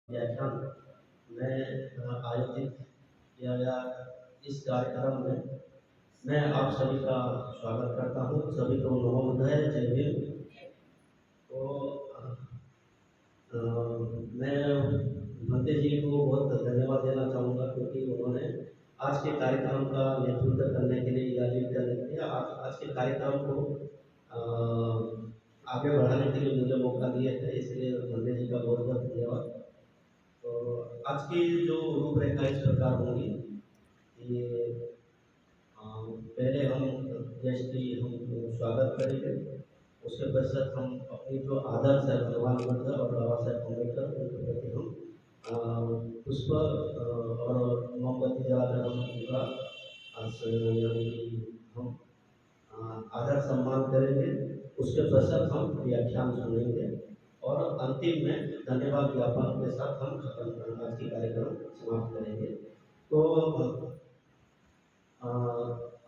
व्याख्यान में आयोजित किया गया इस कार्यक्रम में मैं आप सभी का स्वागत करता हूँ। सभी को नमो बुद्धाय, जय भीम। तो मैं भंते जी को बहुत धन्यवाद देना चाहूँगा क्योंकि उन्होंने आज के कार्यक्रम का नेतृत्व करने के लिए या लीड करने के लिए आज के कार्यक्रम को आगे बढ़ाने के लिए मुझे मौका दिया है, इसलिए भंते जी का बहुत बहुत धन्यवाद। तो आज की जो रूपरेखा इस प्रकार होगी कि पहले हम देश की हम स्वागत करेंगे, उसके पश्चात हम अपनी जो आदर्श है भगवान बुद्ध और बाबा साहेब अम्बेडकर उनके प्रति हम पुष्प और मोमबत्ती जलाकर हम उनका यानी कि हम आदर सम्मान करेंगे। उसके पश्चात हम व्याख्यान सुनेंगे और अंतिम में धन्यवाद ज्ञापन के साथ हम आज की कार्यक्रम समाप्त करेंगे। तो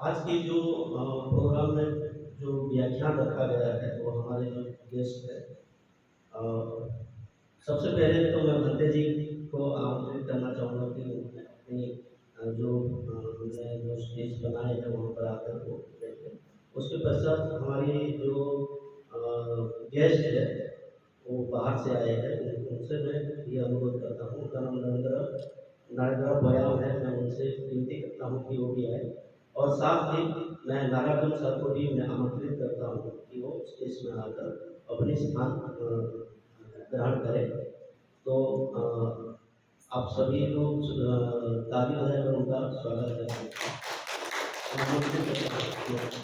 आज की जो प्रोग्राम में जो व्याख्यान रखा गया है वो हमारे जो गेस्ट है, सबसे पहले तो मैं भंते जी को आमंत्रित करना चाहूँगा कि अपनी जो हमने जो स्टेज बनाए हैं वहाँ पर आकर वो देखें। उसके पश्चात हमारी जो गेस्ट है वो बाहर से आए हैं, उनसे मैं ये अनुरोध करता हूँ, उनका नाम नरेंद्र बयाम है, मैं उनसे विनती करता हूँ कि वो भी आए। और साथ ही मैं नागार्जुन सर को भी मैं आमंत्रित करता हूँ कि वो स्टेज में आकर अपनी स्थान ग्रहण करें। तो आप सभी लोग ताली बजाकर उनका स्वागत करें।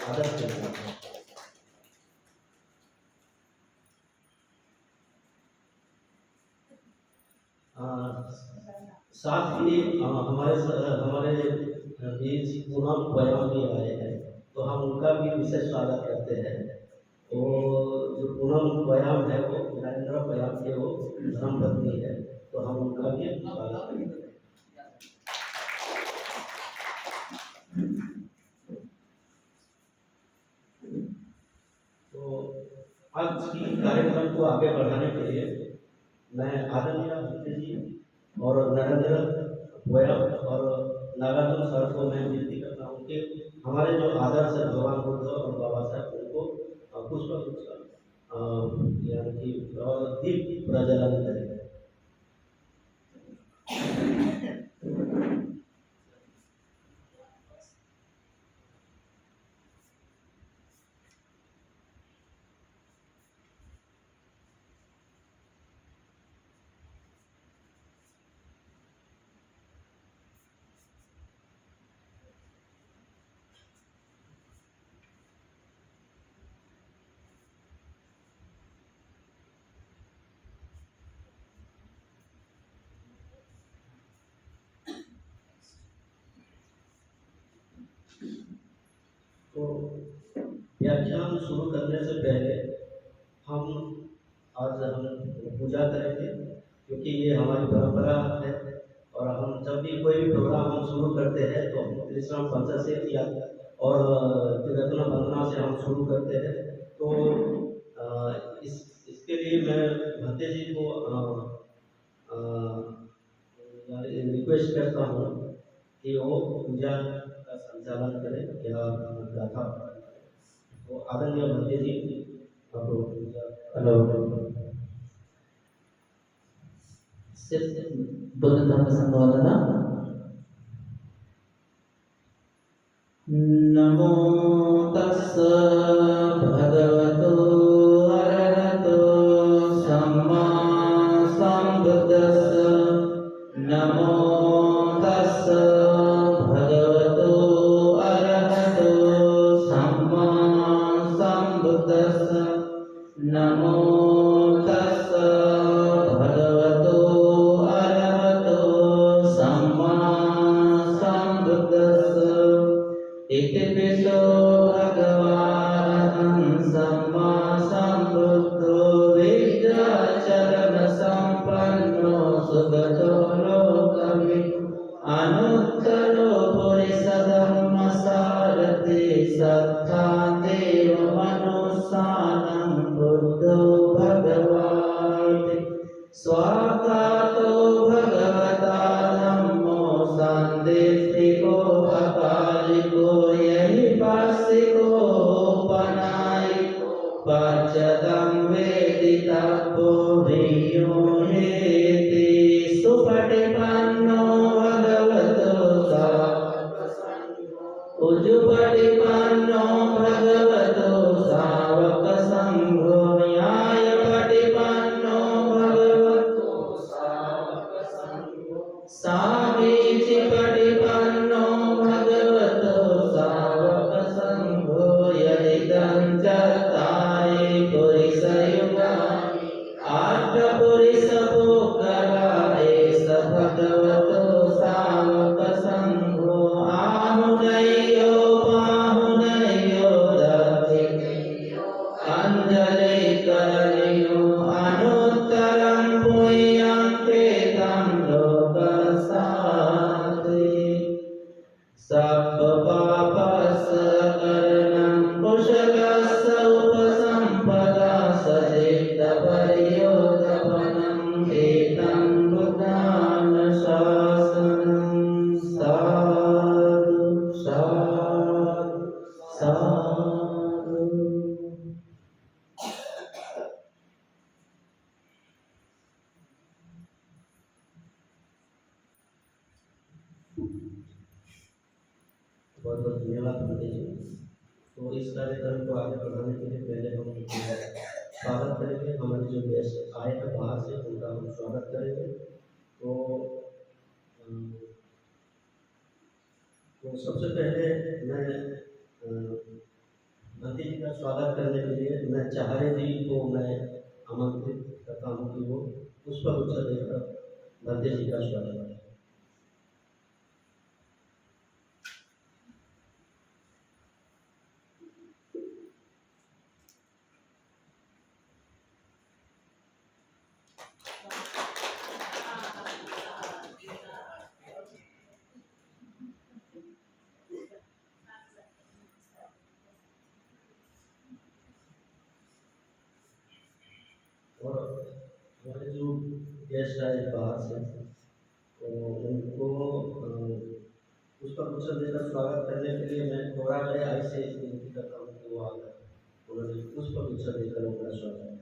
आदर करता हूँ। साथ ही हमारे बीच पूनम बयाम भी आए हैं, तो हम उनका भी विशेष स्वागत करते हैं। वो जो पूनम बयाम है वो नरेंद्र बयाम के वो धर्मपत्नी है, तो हम उनका भी स्वागत करते हैं। तो आज की कार्यक्रम को आगे बढ़ाने के लिए मैं आदरणीय भंते जी और नरेंद्र बयाम और नागार्जुन सर को मैं विनती करता हूँ कि हमारे जो आदर्श है भगवान बुद्ध और बाबा साहब उनको पुष्प यानी कि दीप प्रज्वलन करें। तो व्याख्यान शुरू करने से पहले हम पूजा करेंगे, क्योंकि ये हमारी परंपरा है और हम जब भी कोई भी प्रोग्राम हम शुरू करते हैं तो हम त्रिशरण पंचाशत या और त्रिरत्न वंदना से हम शुरू करते हैं। तो इसके लिए मैं भंते जी को रिक्वेस्ट करता हूँ कि वो पूजा का संचालन करें या गाथा। तो आदरणीय भंते जी आपको हेलो बुद्ध धर्म संबोधना। नमो तस्स भगवतो अरहतो सम्मा सम्बुद्धस्स। नमो तस्स भगवतो अरहतो सम्मा सम्बुद्धस्स। नमो तस्स भगवतो अरहतो सम्मा सम्बुद्धस्स। इतिपिसो भगवान् सम्मा सम्बुद्धो विद्याचरण सम्पन्नो सुगतो लोकविद् सामीचि पटिपन्नो भगवतो सावक संघो यदिदं चत्तारि पुरिसयुगानि अष्टपुरिसपुक्कला एष भगवतो सावक संघो आहुनैयो बाहुनैयो दक्षिणैयो अञ्जलिकरणियो अनुत्तरं पुण्यं कृतं लोकसान्ते सप्पपापस्सकरणं कुशलस्य उपसम्पदा सचित्तपर्योदपनं एतं बुद्धानुशासनं साधु साधु साधु। बहुत बहुत धन्यवाद पंडित जी। तो इस कार्यक्रम को आगे बढ़ाने के लिए पहले हम स्वागत करेंगे, हमारे जो गेस्ट आए हैं बाहर से उनका हम स्वागत करेंगे। तो अम, सबसे पहले मैं गांधी जी का स्वागत करने के लिए मैं चाहरे जी को मैं आमंत्रित करता हूँ कि वो पुष्पगुच्छ देकर गांधी जी का स्वागत करें। और हमारे जो गेस्ट आए बाहर से तो उनको पुष्पगुच्छ देकर स्वागत करने के लिए मैं थोड़ा बड़े आई से विनती करता हूँ कि वो आकर उन्होंने पुष्पगुच्छ देकर उनका स्वागत किया।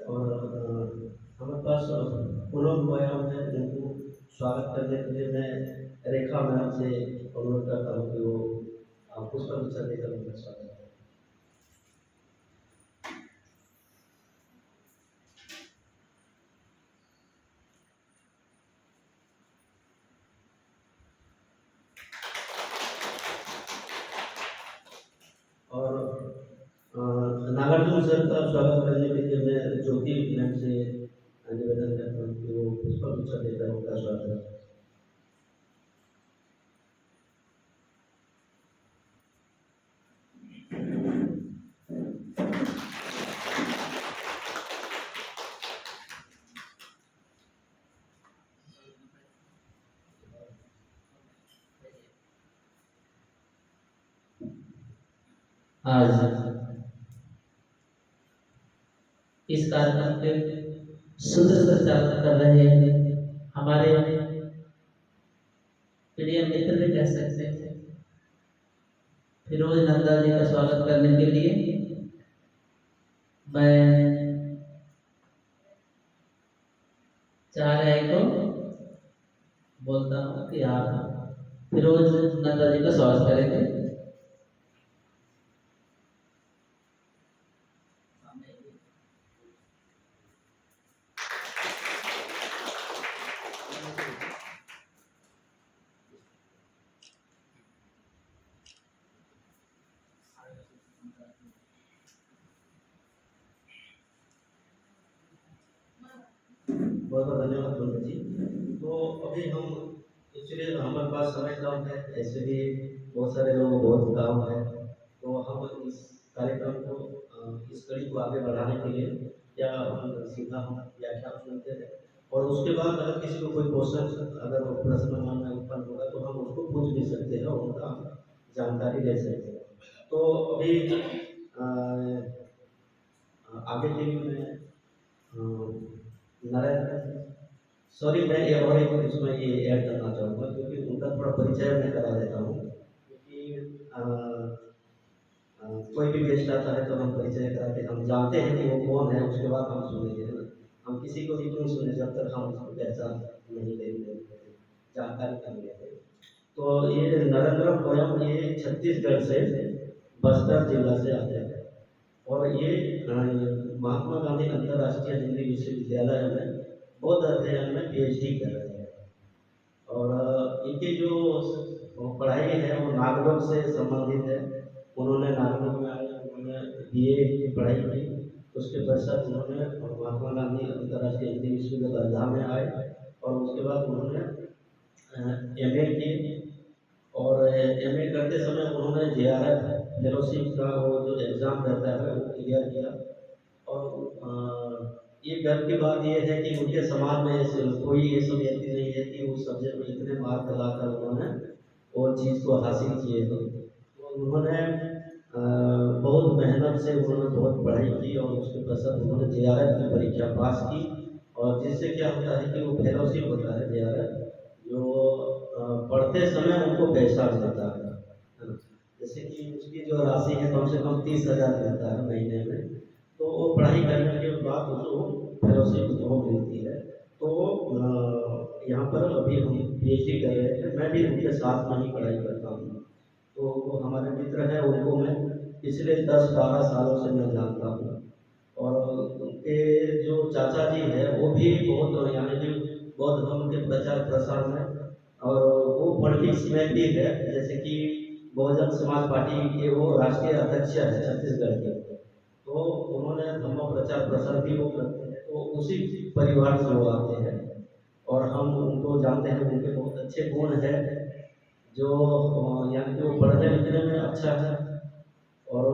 और हमारे पास पुनः व्यायाम है, उनको स्वागत करने के लिए मैं रेखा मैम से अनुरोध करता हूँ कि वो पुष्पगुच्छ देकर उनका स्वागत करें। और नागार्जुन सर का स्वागत करने के लिए मैं ज्योति मैम से निवेदन करता हूँ कि वो पुष्पगुच्छ देकर उनका स्वागत करें। आज इस कार्यक्रम के सुंदर संचालन कर रहे हैं हमारे प्रिय मित्र भी कह सकते हैं फिरोज नंदा जी का स्वागत करने के लिए मैं चाह रहे को बोलता हूँ कि आप फिरोज नंदा जी का स्वागत करेंगे। बहुत बहुत धन्यवाद पंडित जी। तो अभी हम एक्चुअली हमारे पास समय कम है, ऐसे भी बहुत सारे लोग बहुत काम है, तो हम इस कार्यक्रम को इस कड़ी को आगे बढ़ाने के लिए या हम सीधा हम व्याख्यान सुनते हैं और उसके बाद अगर किसी को कोई क्वेश्चन अगर प्रश्न मन में उत्पन्न होगा तो हम उसको पूछ भी सकते हैं और उनका जानकारी ले सकते हैं। तो अभी आगे के लिए मैं नारायण सॉरी मैं ये और एक इसमें ये ऐड करना चाहूँगा क्योंकि उनका थोड़ा परिचय मैं करा देता हूँ क्योंकि कोई भी गेस्ट आता है तो हम परिचय कराते हैं, हम जानते हैं कि वो कौन है, उसके बाद हम सुनेंगे। हम किसी को भी नहीं सुने जब तक हम उसको पहचान नहीं लेते, जानकारी कर लेते। तो ये नरेंद्र गोयम ये छत्तीसगढ़ से बस्तर जिला से आते हैं और ये महात्मा गांधी अंतर्राष्ट्रीय हिंदी विश्वविद्यालय में बौद्ध अध्ययन में पीएचडी कर रहे हैं। और इनकी जो पढ़ाई है वो नागलोक से संबंधित है। उन्होंने नागलोक में आए, उन्होंने बीए की पढ़ाई की। उसके पश्चात उन्होंने महात्मा गांधी अंतर्राष्ट्रीय हिंदी विश्वविद्यालय वर्धा में आए और उसके बाद उन्होंने एमए की और एमए करते समय उन्होंने जेआरएफ फेलोशिप का वो जो एग्ज़ाम रहता है वो क्लियर किया। और ये गर्व की बात ये है कि उनके समाज में ऐसे कोई ऐसा व्यक्ति नहीं है कि उस सब्जेक्ट में इतने मार्क लाकर उन्होंने वो चीज़ को हासिल किए हो। तो उन्होंने बहुत मेहनत से उन्होंने बहुत पढ़ाई की और उसके पश्चात उन्होंने जेआरएफ की परीक्षा पास की। और जिससे क्या होता है कि वो फेलोशिप होता है जेआरएफ, जो पढ़ते समय उनको पैसा मिलता है ना। जैसे कि उसकी जो राशि है कम से कम 30,000 मिलता है महीने में। तो वो पढ़ाई करने के बाद उसको फेलोशिप वो मिलती है। तो यहाँ पर अभी हम पीएचडी कर रहे थे, मैं भी उनके साथ में ही पढ़ाई करता हूँ। तो वो हमारे मित्र हैं, उनको मैं पिछले 10-12 सालों से मैं जानता हूँ। और उनके जो चाचा जी हैं वो भी बहुत यानी कि बौद्ध धर्म के प्रचार प्रसार में और वो पॉलिटिक्स में भी है। जैसे कि बहुजन समाज पार्टी के वो राष्ट्रीय अध्यक्ष है छत्तीसगढ़ के। तो उन्होंने धर्म प्रचार प्रसार भी वो करते हैं, तो उसी परिवार से वो आते हैं और हम उनको जानते हैं। उनके बहुत अच्छे गुण है, जो यानी कि वो पढ़ने लिखने में अच्छा है और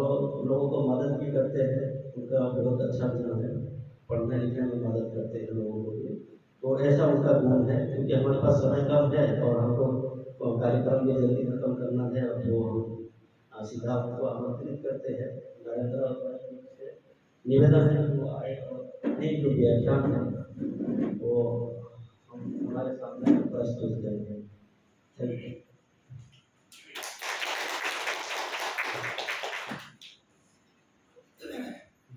लोगों को मदद भी करते हैं। उनका बहुत अच्छा गुण है, पढ़ने लिखने में मदद करते हैं लोगों को भी। तो ऐसा उनका गुण है। क्योंकि हमारे पास समय कम है और हमको कार्यक्रम भी जल्दी खत्म करना है, तो हम सीधा उनको आमंत्रित करते हैं। नरेंद्र से निवेदन है कि वो आए और अपने जो व्याख्यान है वो हम हमारे सामने प्रस्तुत करेंगे। Thank you.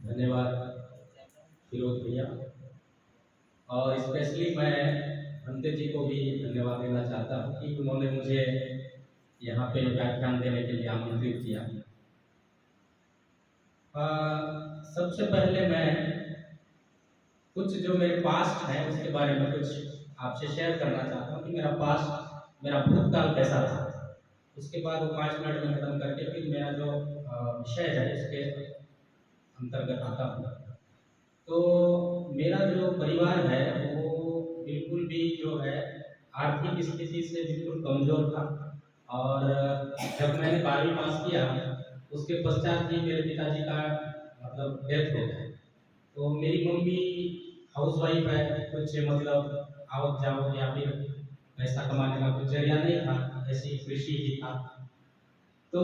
धन्यवाद फिरोज भैया। और स्पेशली मैं अंते जी को भी धन्यवाद देना चाहता हूँ कि उन्होंने मुझे यहाँ पे व्याख्यान देने के लिए आमंत्रित किया। सबसे पहले मैं कुछ जो मेरे पास्ट है उसके बारे में कुछ आपसे शेयर करना चाहता हूँ कि मेरा पास्ट, मेरा भूतकाल कैसा था। उसके बाद वो 5 मिनट में खत्म करके फिर मेरा जो विषय है उसके अंतर्गत आता हूँ। तो मेरा जो परिवार है वो बिल्कुल भी जो है आर्थिक स्थिति से बिल्कुल कमज़ोर था। और जब मैंने 12वीं पास किया उसके पश्चात ही मेरे पिताजी का मतलब डेथ हो गया। तो मेरी मम्मी हाउसवाइफ है, कुछ मतलब आवक जावक या फिर पैसा कमाने का कुछ जरिया नहीं था, ऐसी कृषि ही था। तो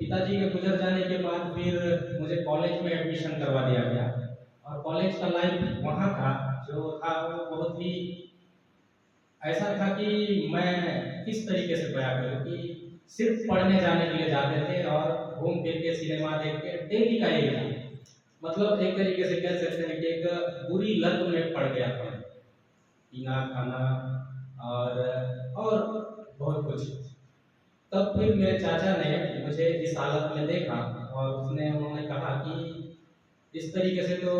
पिताजी के गुजर जाने के बाद फिर मुझे कॉलेज में एडमिशन करवा दिया गया। और कॉलेज का लाइफ वहाँ का जो था वो बहुत ही ऐसा था कि मैं किस तरीके से बयां करूँ कि सिर्फ पढ़ने जाने के लिए जाते थे और घूम फिर के सिनेमा देख के डेली का यही था। मतलब एक तरीके से कह सकते हैं कि एक बुरी लत में पड़ गया था, पीना खाना और बहुत कुछ। तब फिर मेरे चाचा ने मुझे इस हालत में देखा और उन्होंने कहा कि इस तरीके से तो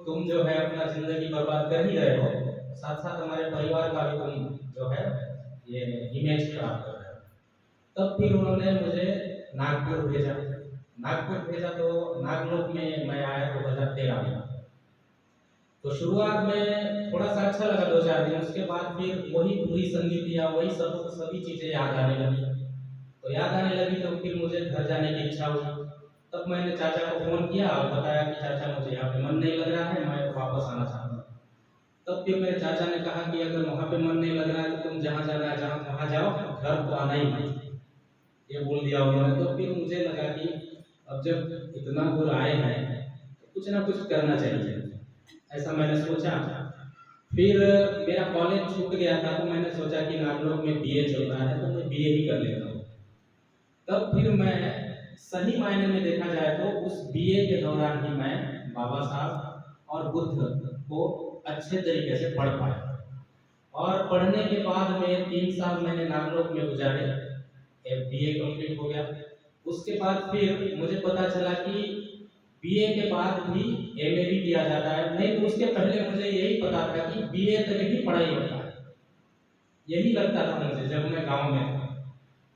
तुम जो है अपना जिंदगी बर्बाद कर ही रहे हो, साथ साथ हमारे परिवार का भी तुम जो है ये इमेज खराब कर रहे हो। तब फिर उन्होंने मुझे नागपुर भेजा तो नागलोक में मैं आया 2013 में। तो शुरुआत में थोड़ा सा अच्छा लगा 2-4 दिन, उसके बाद फिर वही पूरी संगीत या वही सभी चीज़ें याद आने लगी। तो याद आने लगी तो फिर मुझे घर जाने की इच्छा हुई। तब मैंने चाचा को फ़ोन किया और बताया कि चाचा मुझे यहाँ पे मन नहीं लग रहा है, मैं वापस आना चाहता हूँ। तब फिर मेरे चाचा ने कहा कि अगर वहाँ पे मन नहीं लग रहा है तो तुम जहाँ जाना है जहाँ वहाँ जाओ, घर तो आना ही मत, ये बोल दिया उन्होंने। तो फिर मुझे लगा कि अब जब इतना दूर आए हैं तो कुछ ना कुछ करना चाहिए, ऐसा मैंने सोचा। फिर मेरा कॉलेज छूट गया था तो मैंने सोचा कि नागलोक में बीए चल रहा है तो मैं बीए ही कर लेता हूँ। तब फिर मैं सही मायने में देखा जाए तो उस बीए के दौरान ही मैं बाबा साहब और बुद्ध को अच्छे तरीके से पढ़ पाया। और पढ़ने के बाद में 3 साल मैंने नागलोक में गुजारे, बीए कंप्लीट हो गया। उसके बाद फिर मुझे पता चला कि बीए के बाद भी एमए भी किया जाता है, नहीं तो उसके पहले मुझे यही पता था कि बीए तक ही पढ़ाई होता है, यही लगता था मुझे जब मैं गांव में था।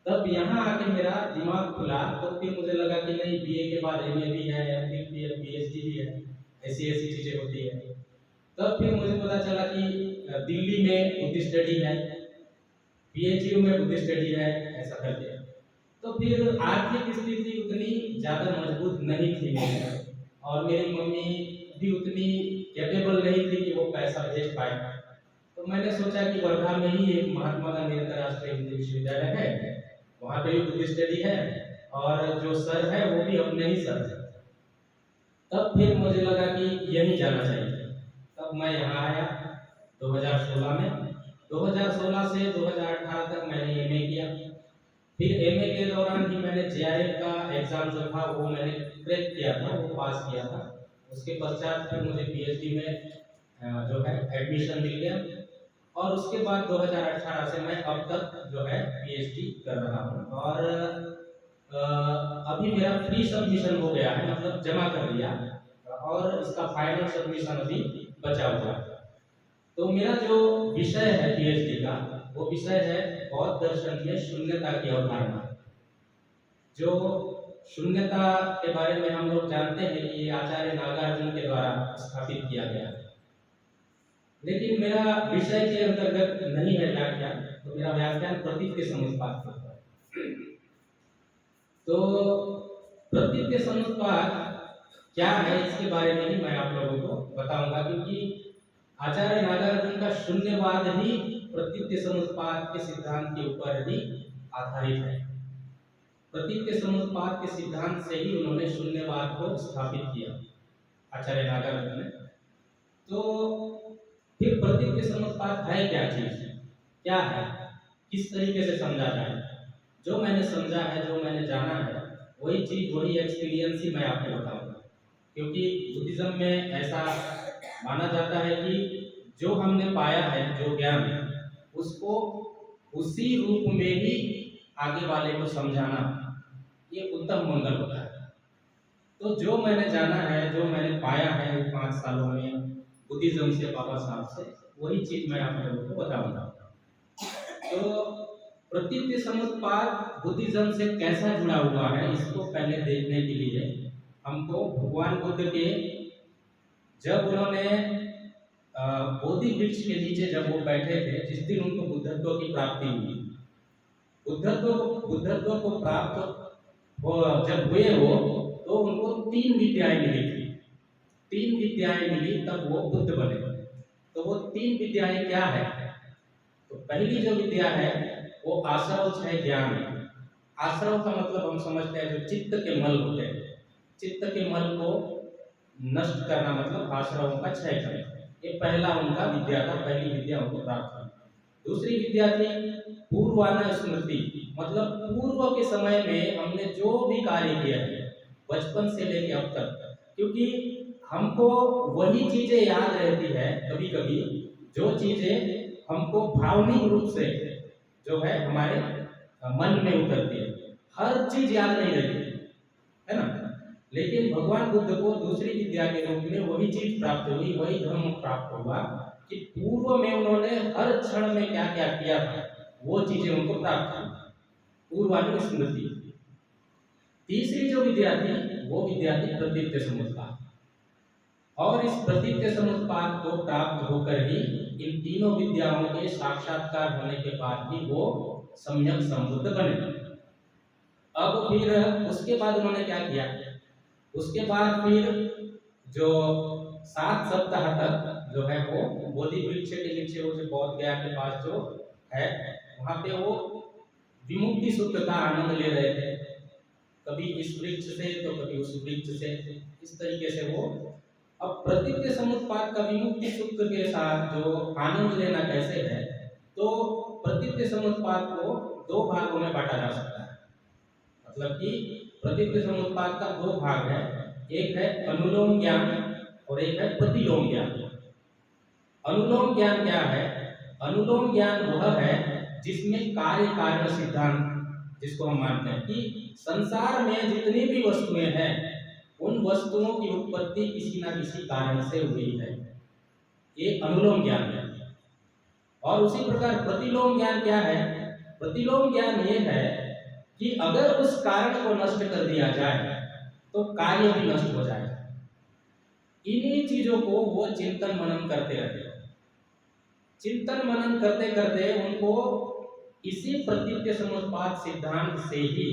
तब यहाँ आके मेरा दिमाग खुला, तो फिर मुझे लगा कि नहीं, बीए के बाद एमए भी है, एमफिल भी है, पीएचडी भी है, ऐसी ऐसी चीजें होती है। तब फिर मुझे पता चला कि दिल्ली में बुद्ध स्टडी है, पीएचयू में बुद्ध स्टडी है, ऐसा करके। तो फिर आर्थिक स्थिति उतनी ज़्यादा मजबूत नहीं थी मेरी, और मेरी मम्मी भी उतनी कैपेबल नहीं थी कि वो पैसा भेज पाए। तो मैंने सोचा कि वर्धा में ही एक महात्मा गांधी अंतर्राष्ट्रीय हिंदी विश्वविद्यालय है, वहाँ पे भी बुद्ध स्टडी है, और जो सर है वो भी अपने ही सर है। तब फिर मुझे लगा कि यहीं जाना चाहिए। तब मैं यहाँ आया 2016 में। 2016 से 2018 तक मैंने एमए किया। फिर एमए के दौरान ही मैंने जेआरएफ का एग्जाम जो था वो मैंने क्रैक किया था, वो पास किया था। उसके पश्चात फिर मुझे पीएचडी में जो है एडमिशन मिल गया, और उसके बाद 2018 से मैं अब तक जो है पीएचडी कर रहा हूँ। और अभी मेरा प्री सबमिशन हो गया है, मतलब जमा कर दिया, और इसका फाइनल सबमिशन अभी बचा हुआ है। तो मेरा जो विषय है पीएचडी का, वो विषय है बौद्ध दर्शन में शून्यता की अवधारणा। जो शून्यता के बारे में हम लोग जानते हैं कि ये आचार्य नागार्जुन के द्वारा स्थापित किया गया है, लेकिन मेरा विषय के अंतर्गत नहीं है व्याख्यान, तो मेरा व्याख्यान प्रतीक समुत्पाद पर है। तो प्रतीक समुत्पाद क्या है, इसके बारे में ही मैं आप लोगों को बताऊंगा, क्योंकि आचार्य नागार्जुन का शून्यवाद ही प्रतीक समुत्पाद के सिद्धांत के ऊपर ही आधारित है। प्रतीक समुत्पाद के सिद्धांत से ही उन्होंने शून्यवाद को स्थापित किया, आचार्य नागार्जुन ने। तो फिर प्रतीक समुत्पाद है क्या चीज, क्या है, किस तरीके से समझा जाए? जो मैंने समझा है, जो मैंने जाना है, वही चीज, वही एक्सपीरियंस ही मैं आपको बताऊंगा। क्योंकि बुद्धिज्म में ऐसा माना जाता है कि जो हमने पाया है, जो ज्ञान, उसको उसी रूप में ही आगे वाले को समझाना, ये उत्तम मंगल होता है। तो जो मैंने जाना है, जो मैंने पाया है 5 सालों में बुद्धिज्म से, बाबा साहब से, वही चीज मैं आप लोगों को बताऊंगा। तो प्रतीक समुत्पाद बुद्धिज्म से कैसा जुड़ा हुआ है, इसको पहले देखने के लिए हमको भगवान बुद्ध के, जब उन्होंने बोधि वृक्ष के नीचे जब वो बैठे थे, जिस दिन उनको बुद्धत्व की प्राप्ति हुई, बुद्धत्व को प्राप्त हो जब हुए हो, तो उनको 3 विद्याएं मिली थी। 3 विद्याएं मिली, तब वो बुद्ध बने। तो वो 3 विद्याएं क्या है? तो पहली जो विद्या है वो आश्रव क्षय ज्ञान है। आश्रव का मतलब हम समझते हैं जो चित्त के मल होते हैं, चित्त के मल को नष्ट करना, मतलब आश्रवों का क्षय करना। ये पहला उनका विद्या था, पहली विद्या उनको प्राप्त हुई। दूसरी विद्या थी पूर्वाना स्मृति, मतलब पूर्व के समय में हमने जो भी कार्य किया है बचपन से लेकर अब तक, क्योंकि हमको वही चीजें याद रहती है कभी कभी, जो चीजें हमको भावनिक रूप से जो है हमारे मन में उतरती है। हर चीज याद नहीं रहती है ना। लेकिन भगवान बुद्ध को दूसरी विद्या के रूप में वही चीज प्राप्त हुई, वही धर्म प्राप्त हुआ कि पूर्व में उन्होंने हर क्षण में क्या क्या किया था, वो चीजें उनको प्राप्त हुई, पूर्वानु स्मृति। तीसरी जो विद्या थी वो विद्या थी प्रतीक समुत्पाद, और इस प्रतीक समुत्पाद को प्राप्त होकर ही इन तीनों विद्याओं के साक्षात्कार होने के बाद ही वो सम्यक संबुद्ध बने। अब फिर उसके बाद उन्होंने क्या किया? उसके बाद फिर जो 7 सप्ताह तक जो है वो बोधि वृक्ष के नीचे, वो जो बौद्ध गया के पास जो है, वहाँ पे वो विमुक्ति सूत्र का आनंद ले रहे थे, कभी इस वृक्ष से तो कभी उस वृक्ष से, इस तरीके से वो। अब प्रतीक समुत्पाद का विमुक्ति सूत्र के साथ जो आनंद लेना कैसे है, तो प्रतीक समुत्पाद को 2 भागों में बांटा जा सकता है। मतलब कि प्रतीक समुत्पाद का 2 भाग है, एक है अनुलोम ज्ञान और एक है प्रतिलोम ज्ञान। अनुलोम ज्ञान क्या है? अनुलोम ज्ञान वह है जिसमें कार्य कारण सिद्धांत, जिसको हम मानते हैं कि संसार में जितनी भी वस्तुएं हैं उन वस्तुओं की उत्पत्ति किसी ना किसी कारण से हुई है, ये अनुलोम ज्ञान है। और उसी प्रकार प्रतिलोम ज्ञान क्या है? प्रतिलोम ज्ञान ये है कि अगर उस कारण को नष्ट कर दिया जाए तो कार्य भी नष्ट हो जाएगा। इन्हीं चीजों को वो चिंतन मनन करते रहते हैं। चिंतन मनन करते करते उनको इसी प्रतीत्य समुत्पाद सिद्धांत से ही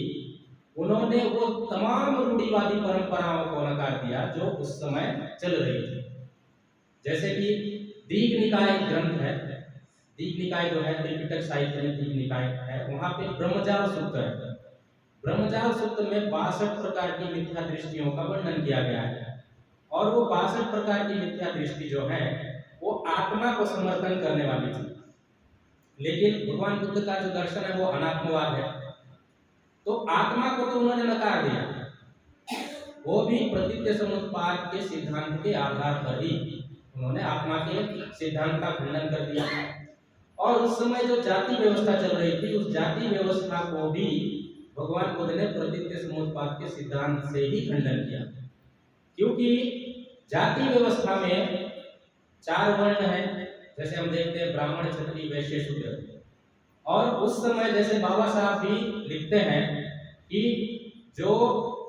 उन्होंने वो तमाम रूढ़िवादी परंपराओं को नकार दिया जो उस समय चल रही थी। जैसे कि दीघ निकाय ग्रंथ है, दीघ निकाय जो है त्रिपिटक साहित्य में दीघ निकाय है, वहां पे ब्रह्मजाल सूत्र है। ब्रह्मजाल सूत्र में 62 प्रकार की मिथ्या दृष्टियों का वर्णन किया गया है। और वो 62 प्रकार की मिथ्या दृष्टि जो है वो आत्मा को समर्थन करने वाली थी। लेकिन भगवान बुद्ध का जो दर्शन है वो अनात्मवाद है, तो आत्मा को तो उन्होंने नकार दिया, वो भी प्रतीत्य समुत्पाद के सिद्धांत के आधार पर ही उन्होंने आत्मा के सिद्धांत का खंडन कर दिया। और उस समय जो जाति व्यवस्था चल रही थी उस जाति व्यवस्था को भी भगवान बुद्ध ने प्रतीत्य समुत्पाद के सिद्धांत से ही खंडन किया। क्योंकि जाति व्यवस्था में 4 वर्ण हैं, जैसे हम देखते हैं ब्राह्मण, क्षत्रिय, वैश्य, शूद्र। और उस समय जैसे बाबा साहब भी लिखते हैं कि जो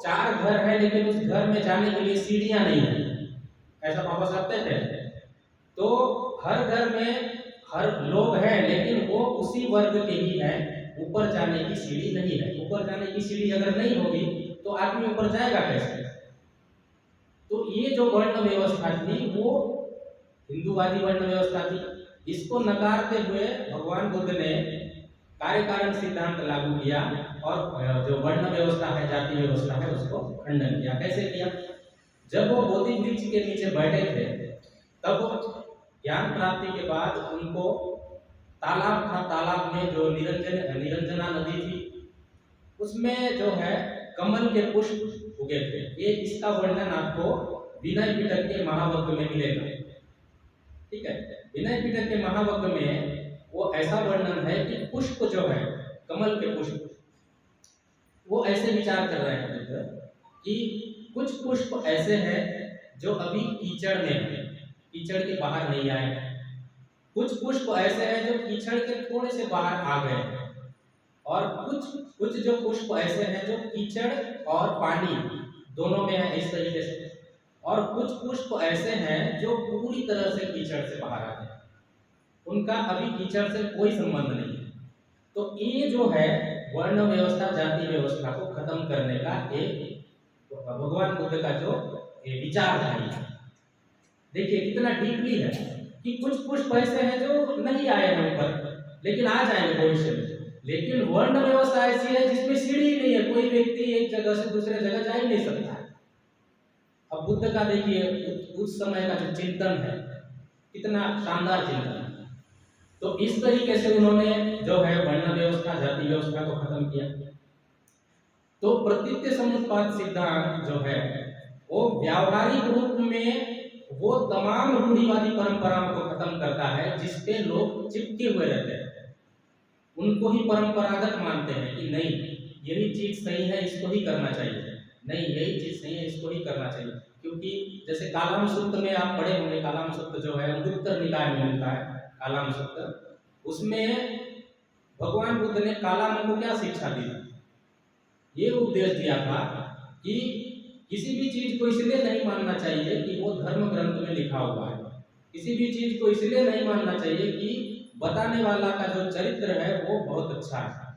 4 घर है लेकिन उस घर में जाने के लिए सीढ़ियां नहीं है, ऐसा बाबा साहब कहते हैं। तो हर घर में हर लोग हैं लेकिन वो उसी वर्ग के ही हैं, ऊपर जाने की सीढ़ी नहीं है। ऊपर जाने की सीढ़ी अगर नहीं होगी तो आदमी ऊपर जाएगा कैसे? तो ये जो वर्ण व्यवस्था थी वो हिंदूवादी वर्ण व्यवस्था थी। इसको नकारते हुए भगवान बुद्ध ने कार्य कारण सिद्धांत लागू किया और जो वर्ण व्यवस्था है, जाति व्यवस्था है, उसको खंडन किया। कैसे किया? जब वो बोधि वृक्ष के नीचे बैठे थे तब ज्ञान प्राप्ति के बाद उनको तालाब था, तालाब में जो निरंजना नदी थी उसमें जो है कमल के पुष्प उगे थे। ये इसका वर्णन आपको विनय पिटक के महावक्र में मिलेगा। ठीक है, विनय पिटक के महावक्र में वो ऐसा वर्णन है कि पुष्प जो है, कमल के पुष्प, वो ऐसे विचार कर रहे हैं कि कुछ पुष्प ऐसे हैं जो अभी कीचड़ में है, कीचड़ के बाहर नहीं आए हैं। कुछ पुष्प ऐसे हैं जो कीचड़ के थोड़े से बाहर आ गए हैं। और कुछ जो पुष्प ऐसे हैं जो कीचड़ और पानी दोनों में है, इस तरीके से। और कुछ पुष्प ऐसे हैं जो पूरी तरह से कीचड़ से बाहर आ गए, उनका अभी कीचड़ से कोई संबंध नहीं है। तो ये जो है वर्ण व्यवस्था, जाति व्यवस्था को खत्म करने का एक भगवान बुद्ध का जो विचारधारा है, देखिए कितना डीपली है कि कुछ पुष्प ऐसे हैं जो नहीं आए हैं ऊपर लेकिन आ जाएंगे भविष्य में। लेकिन वर्ण व्यवस्था ऐसी है जिसमें सीढ़ी ही नहीं है, कोई व्यक्ति एक जगह से दूसरे जगह जा ही नहीं सकता है। अब बुद्ध का देखिए उस समय का जो चिंतन है कितना शानदार चिंतन है। तो इस तरीके से उन्होंने जो है वर्ण व्यवस्था, जाति व्यवस्था को खत्म किया। तो प्रतीत्य समुत्पाद सिद्धांत जो है वो व्यावहारिक रूप में वो तमाम रूढ़िवादी परंपराओं को खत्म करता है जिसपे लोग चिपके हुए रहते हैं। उनको ही परंपरागत मानते हैं कि नहीं यही चीज सही है, इसको ही करना चाहिए, नहीं यही चीज सही है, इसको ही करना चाहिए। क्योंकि जैसे कालाम सूत्र में आप पढ़े होंगे, कालाम सूत्र जो है अंगुत्तर निकाय में मिलता है, कालाम सूत्र, उसमें भगवान बुद्ध ने कालाम को क्या शिक्षा दी? ये उपदेश दिया था कि किसी भी चीज को इसलिए नहीं मानना चाहिए कि वो धर्म ग्रंथ में लिखा हुआ है, किसी भी चीज को इसलिए नहीं मानना चाहिए कि बताने वाला का जो चरित्र है वो बहुत अच्छा है,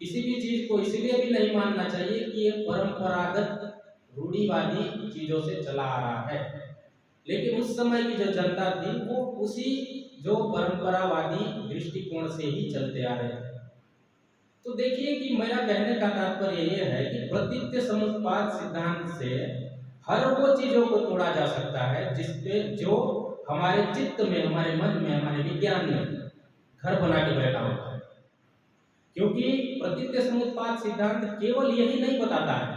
किसी भी चीज को इसलिए भी नहीं मानना चाहिए कि ये परंपरागत रूढ़िवादी चीजों से चला आ रहा है। लेकिन उस समय की जो जनता थी वो उसी जो परंपरावादी दृष्टिकोण से ही चलते आ रहे थे। तो देखिए कि मेरा कहने का तात्पर्य ये है कि प्रतीत्य समुत्पाद सिद्धांत से हर वो चीजों को तोड़ा जा सकता है जिसपे जो हमारे चित्त में, हमारे मन में, हमारे विज्ञान में घर बना के बैठा होता है। क्योंकि प्रतीत्य समुत्पाद सिद्धांत केवल यही नहीं बताता है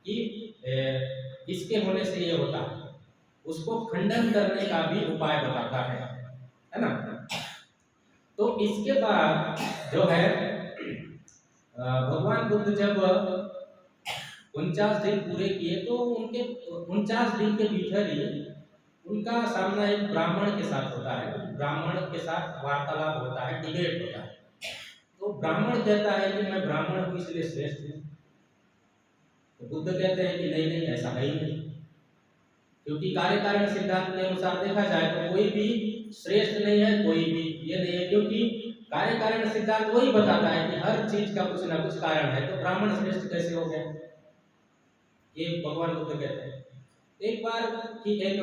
कि इसके होने से ये होता है, उसको खंडन करने का भी उपाय बताता है। है ना। तो इसके बाद जो है भगवान बुद्ध जब 49 दिन पूरे किए तो उनके 49 दिन के भीतर ही उनका सामना एक ब्राह्मण के साथ होता है। ब्राह्मण के साथ वार्तालाप होता है, डिबेट होता है। तो ब्राह्मण कहता है कि मैं ब्राह्मण हूँ इसलिए श्रेष्ठ हूँ। तो बुद्ध कहते हैं कि नहीं नहीं, ऐसा है ही नहीं, क्योंकि कार्य कारण सिद्धांत के अनुसार देखा जाए तो कोई भी श्रेष्ठ नहीं है, कोई भी ये नहीं है, क्योंकि कार्य कारण सिद्धांत वही बताता है कि हर चीज का कुछ ना कुछ कारण है। तो ब्राह्मण श्रेष्ठ कैसे हो गया, ये भगवान बुद्ध कहते हैं। एक बार की एक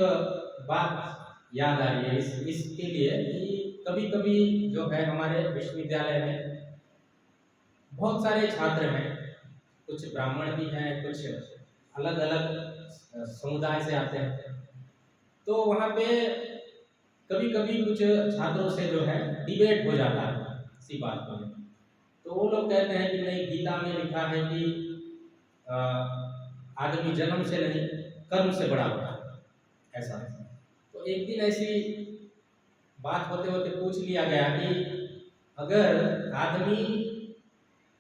बात याद आ रही है इसके लिए कि कभी कभी जो है हमारे विश्वविद्यालय में बहुत सारे छात्र हैं, कुछ ब्राह्मण भी हैं, कुछ अलग अलग समुदाय से आते हैं। तो वहाँ पे कभी कभी कुछ छात्रों से जो है डिबेट हो जाता है इसी बात पर। तो वो लोग कहते हैं कि नहीं, गीता में लिखा है कि आदमी जन्म से नहीं कर्म से बड़ा होता है, ऐसा। तो एक दिन ऐसी बात होते होते पूछ लिया गया कि अगर आदमी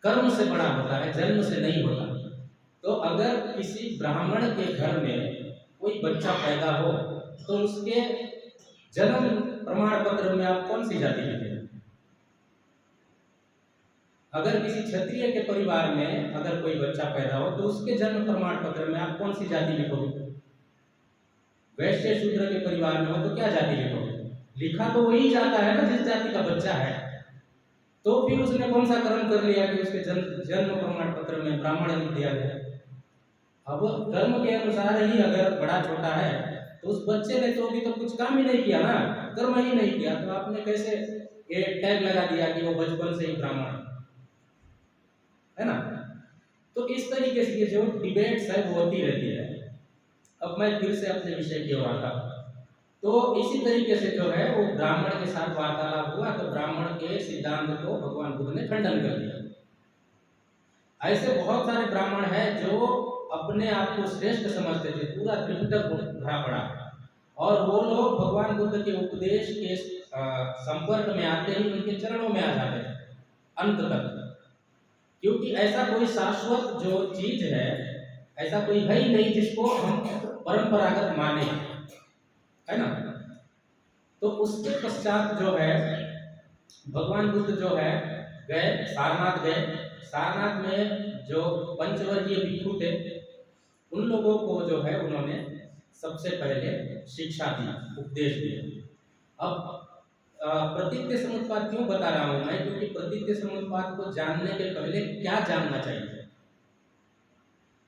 कर्म से बड़ा होता है, जन्म से नहीं होता, तो अगर किसी ब्राह्मण के घर में कोई बच्चा पैदा हो तो उसके जन्म प्रमाण पत्र में आप कौन सी जाति लिखेंगे? अगर किसी क्षत्रिय के परिवार में अगर कोई बच्चा पैदा हो तो उसके जन्म प्रमाण पत्र में आप कौन सी जाति लिखोगे? वैश्य शूद्र के परिवार में हो तो क्या जाति लिखोगे? लिखा तो वही जाता है ना जिस जाति का बच्चा है। तो फिर उसने कौन सा कर्म कर लिया कि उसके जन्म प्रमाण पत्र में ब्राह्मण लिख दिया गया? अब कर्म के अनुसार ही अगर बड़ा छोटा है तो उस बच्चे ने तो अभी तो कुछ काम ही नहीं किया ना, कर्म ही नहीं किया, तो आपने कैसे ये टैग लगा दिया कि वो बचपन से ही ब्राह्मण है ना। तो इस तरीके से जो डिबेट्स है वो होती रहती है। अब मैं फिर से अपने विषय की ओर आता हूँ। तो इसी तरीके से जो है वो ब्राह्मण के साथ वार्तालाप हुआ तो ब्राह्मण के सिद्धांत को भगवान बुद्ध ने खंडन कर दिया। ऐसे बहुत सारे ब्राह्मण हैं जो अपने आप को श्रेष्ठ समझते थे, पूरा त्रिपिटक भरा पड़ा, और वो लोग भगवान बुद्ध के उपदेश के संपर्क में आते ही उनके चरणों में आ जाते थे अंत तक। क्योंकि ऐसा कोई शाश्वत जो चीज है, ऐसा कोई है ही नहीं जिसको हम परंपरागत माने, है ना। तो उसके पश्चात जो है भगवान बुद्ध जो है गए सारनाथ गए। सारनाथ में जो पंचवर्गीय भिक्षु थे उन लोगों को जो है उन्होंने सबसे पहले शिक्षा दी, उपदेश दिया। अब प्रतीत्य समुत्पाद क्यों बता रहा हूं मैं, क्योंकि प्रतीत्य समुत्पाद को जानने के पहले क्या जानना चाहिए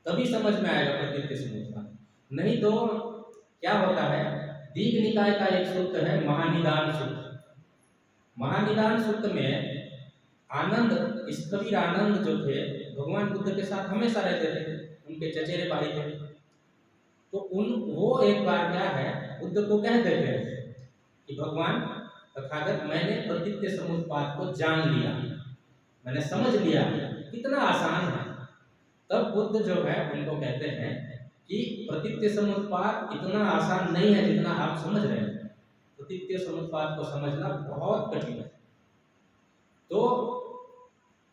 तभी समझ में आएगा प्रतीत्य समुत्पाद। नहीं तो क्या होता है, दीघ निकाय का एक सूत्र है महानिदान सूत्र। महानिदान सूत्र में आनंद, स्थविर आनंद जो थे भगवान बुद्ध के साथ हमेशा रहते थे, उनके चचेरे भाई थे। तो वो एक बार क्या है बुद्ध को कह देते हैं कि भगवान तथागत मैंने प्रतीत्य समुत्पाद को जान लिया, मैंने समझ लिया, कितना आसान है। तब बुद्ध जो है उनको कहते हैं कि प्रतीत्य समुत्पाद इतना आसान नहीं है जितना आप समझ रहे हैं। प्रतीत्य समुत्पाद को समझना बहुत कठिन है। तो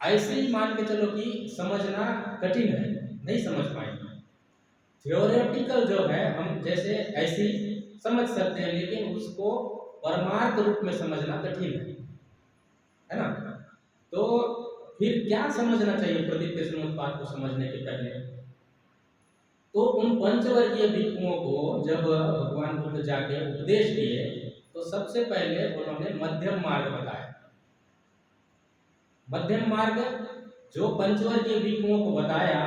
ऐसे ही मान के चलो कि समझना कठिन है, नहीं समझ पाएंगे। थ्योरेटिकल जो है हम जैसे ऐसी समझ सकते हैं, लेकिन उसको परमार्थ रूप में समझना कठिन है ना। तो फिर क्या समझना चाहिए प्रतीत्य समुत्पाद को समझने के पहले? तो उन पंचवर्गीय भिक्षुओं को जब भगवान बुद्ध जाके उपदेश दिए तो सबसे पहले उन्होंने मध्यम मार्ग बताया। मध्यम मार्ग जो पंचवर्गीय भिक्षुओं को बताया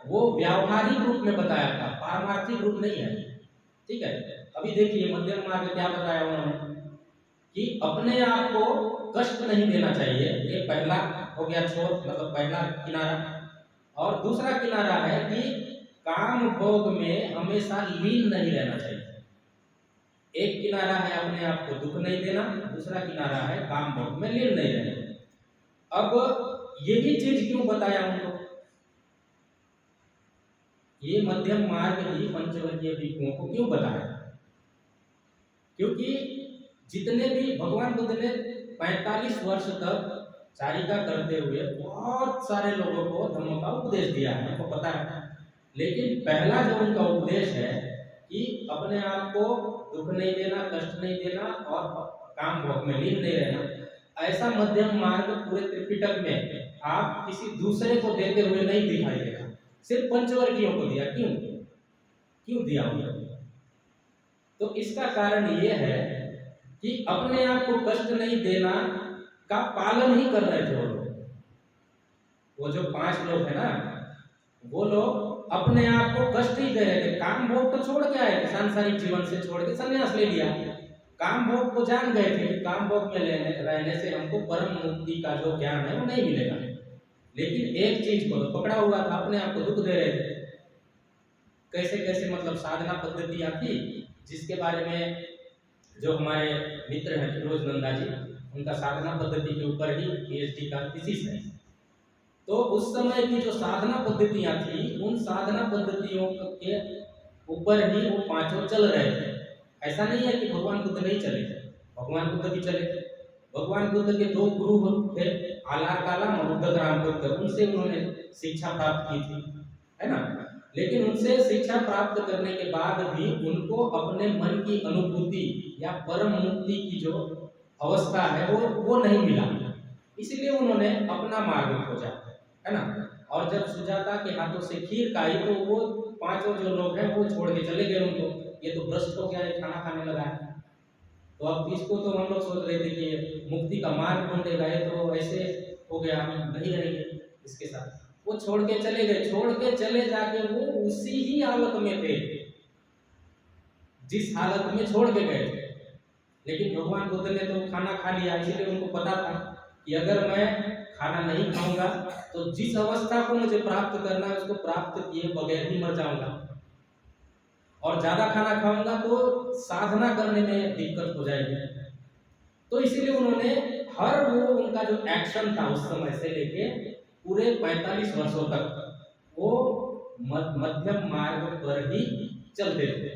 वो व्यावहारिक रूप में बताया था, पारमार्थिक रूप नहीं है, ठीक है। अभी देखिए मध्यम मार्ग क्या बताया उन्होंने कि अपने आप को कष्ट नहीं देना चाहिए, ये पहला हो गया छोर, मतलब पहला किनारा। और दूसरा किनारा है कि काम भोग में हमेशा लीन नहीं रहना चाहिए। एक किनारा है अपने आप को दुख नहीं देना, दूसरा किनारा है काम भोग में लीन नहीं रहना। अब यही चीज क्यों बताया उनको? ये मध्यम मार्ग ही पंचवर्गीय भिक्षुओं को क्यों बताया? क्योंकि जितने भी भगवान बुद्ध ने 45 वर्ष तक चारिका करते हुए बहुत सारे लोगों को धर्म का उपदेश दिया है, आपको पता है। लेकिन पहला जो उनका उपदेश है कि अपने आप को दुख नहीं देना, कष्ट नहीं देना और काम भोग में लीन नहीं रहना। ऐसा मध्यम मार्ग पूरे त्रिपिटक में आप किसी दूसरे को देते हुए नहीं दिखाई देगा, सिर्फ पंचवर्गीयों को दिया। क्यों क्यों दिया उन्होंने? तो इसका कारण ये है कि अपने आप को कष्ट नहीं देना का पालन ही कर रहे थे वो लोग। वो जो 5 लोग है ना, वो लोग अपने आप को कष्ट ही दे रहे थे। काम भोग तो छोड़ के आए थे, सांसारिक जीवन से छोड़ के संन्यास ले लिया। काम भोग को जान गए थे कि काम भोग में रहने से हमको परम मुक्ति का जो ज्ञान है वो नहीं मिलेगा। लेकिन एक चीज को तो पकड़ा हुआ था, अपने आप को दुख दे रहे थे। कैसे कैसे मतलब साधना पद्धतियां थी, जिसके बारे में जो हमारे मित्र हैं फिरोज नंदा जी, उनका साधना पद्धति के ऊपर ही पीएचडी का थीसिस है। तो उस समय की जो साधना पद्धतियां थी, उन साधना पद्धतियों के ऊपर ही वो 5 चल रहे थे। ऐसा नहीं है कि भगवान बुद्ध नहीं चले थे, भगवान बुद्ध भी चले थे। भगवान बुद्ध के 2 गुरु थे, आलार कालम और उद्धव बुद्ध, उनसे उन्होंने शिक्षा प्राप्त की थी, है ना। लेकिन उनसे शिक्षा प्राप्त करने के बाद भी उनको अपने मन की अनुभूति या परम मुक्ति की जो अवस्था है वो नहीं मिला। इसलिए उन्होंने अपना मार्ग खोजा, है ना। और जब सुजाता के हाथों से खीर खाई तो वो 5 जो लोग हैं वो छोड़ के चले गए उनको। ये तो भ्रष्ट हो गया, ये खाना खाने लगा है। तो अब इसको तो हम लोग सोच रहे थे कि मुक्ति का मार्ग ढूंढेगा, ये तो ऐसे हो गया, हम नहीं रहेंगे इसके साथ। वो छोड़ के चले गए, छोड़ के चले जाके वो उसी ही हालत में थे जिस हालत में छोड़ के गए थे। लेकिन भगवान बुद्ध ने तो खाना खा लिया, इसलिए उनको पता था कि अगर मैं खाना नहीं खाऊंगा तो जिस अवस्था को मुझे प्राप्त करना है उसको प्राप्त किए बगैर ही मर जाऊंगा, और ज्यादा खाना खाऊंगा तो साधना करने में दिक्कत हो जाएगी। तो इसीलिए उन्होंने हर वो उनका जो एक्शन था उस समय से लेके पूरे 45 वर्षों तक वो मध्यम मार्ग पर ही चलते थे।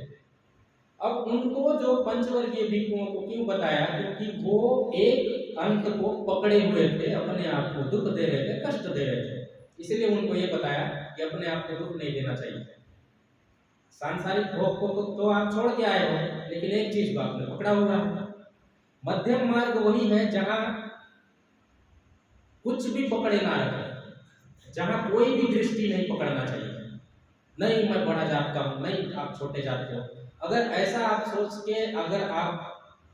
अब उनको जो पंचवर्गीय भिक्षुओं को क्यों बताया, क्योंकि वो एक अंत को पकड़े हुए थे, अपने आप को दुख दे रहे थे, कष्ट दे रहे थे। इसलिए उनको ये बताया कि अपने आप को दुख नहीं देना चाहिए। सांसारिक भोग को तो आप छोड़ के आए हो, लेकिन एक चीज को आपने पकड़ा हुआ है। मध्यम मार्ग वही है जहां कुछ भी पकड़े ना रखे, जहां कोई भी दृष्टि नहीं पकड़ना चाहिए। नहीं मैं बड़ा जात का हूं, नहीं आप छोटे जात के हो। अगर ऐसा आप सोच के अगर आप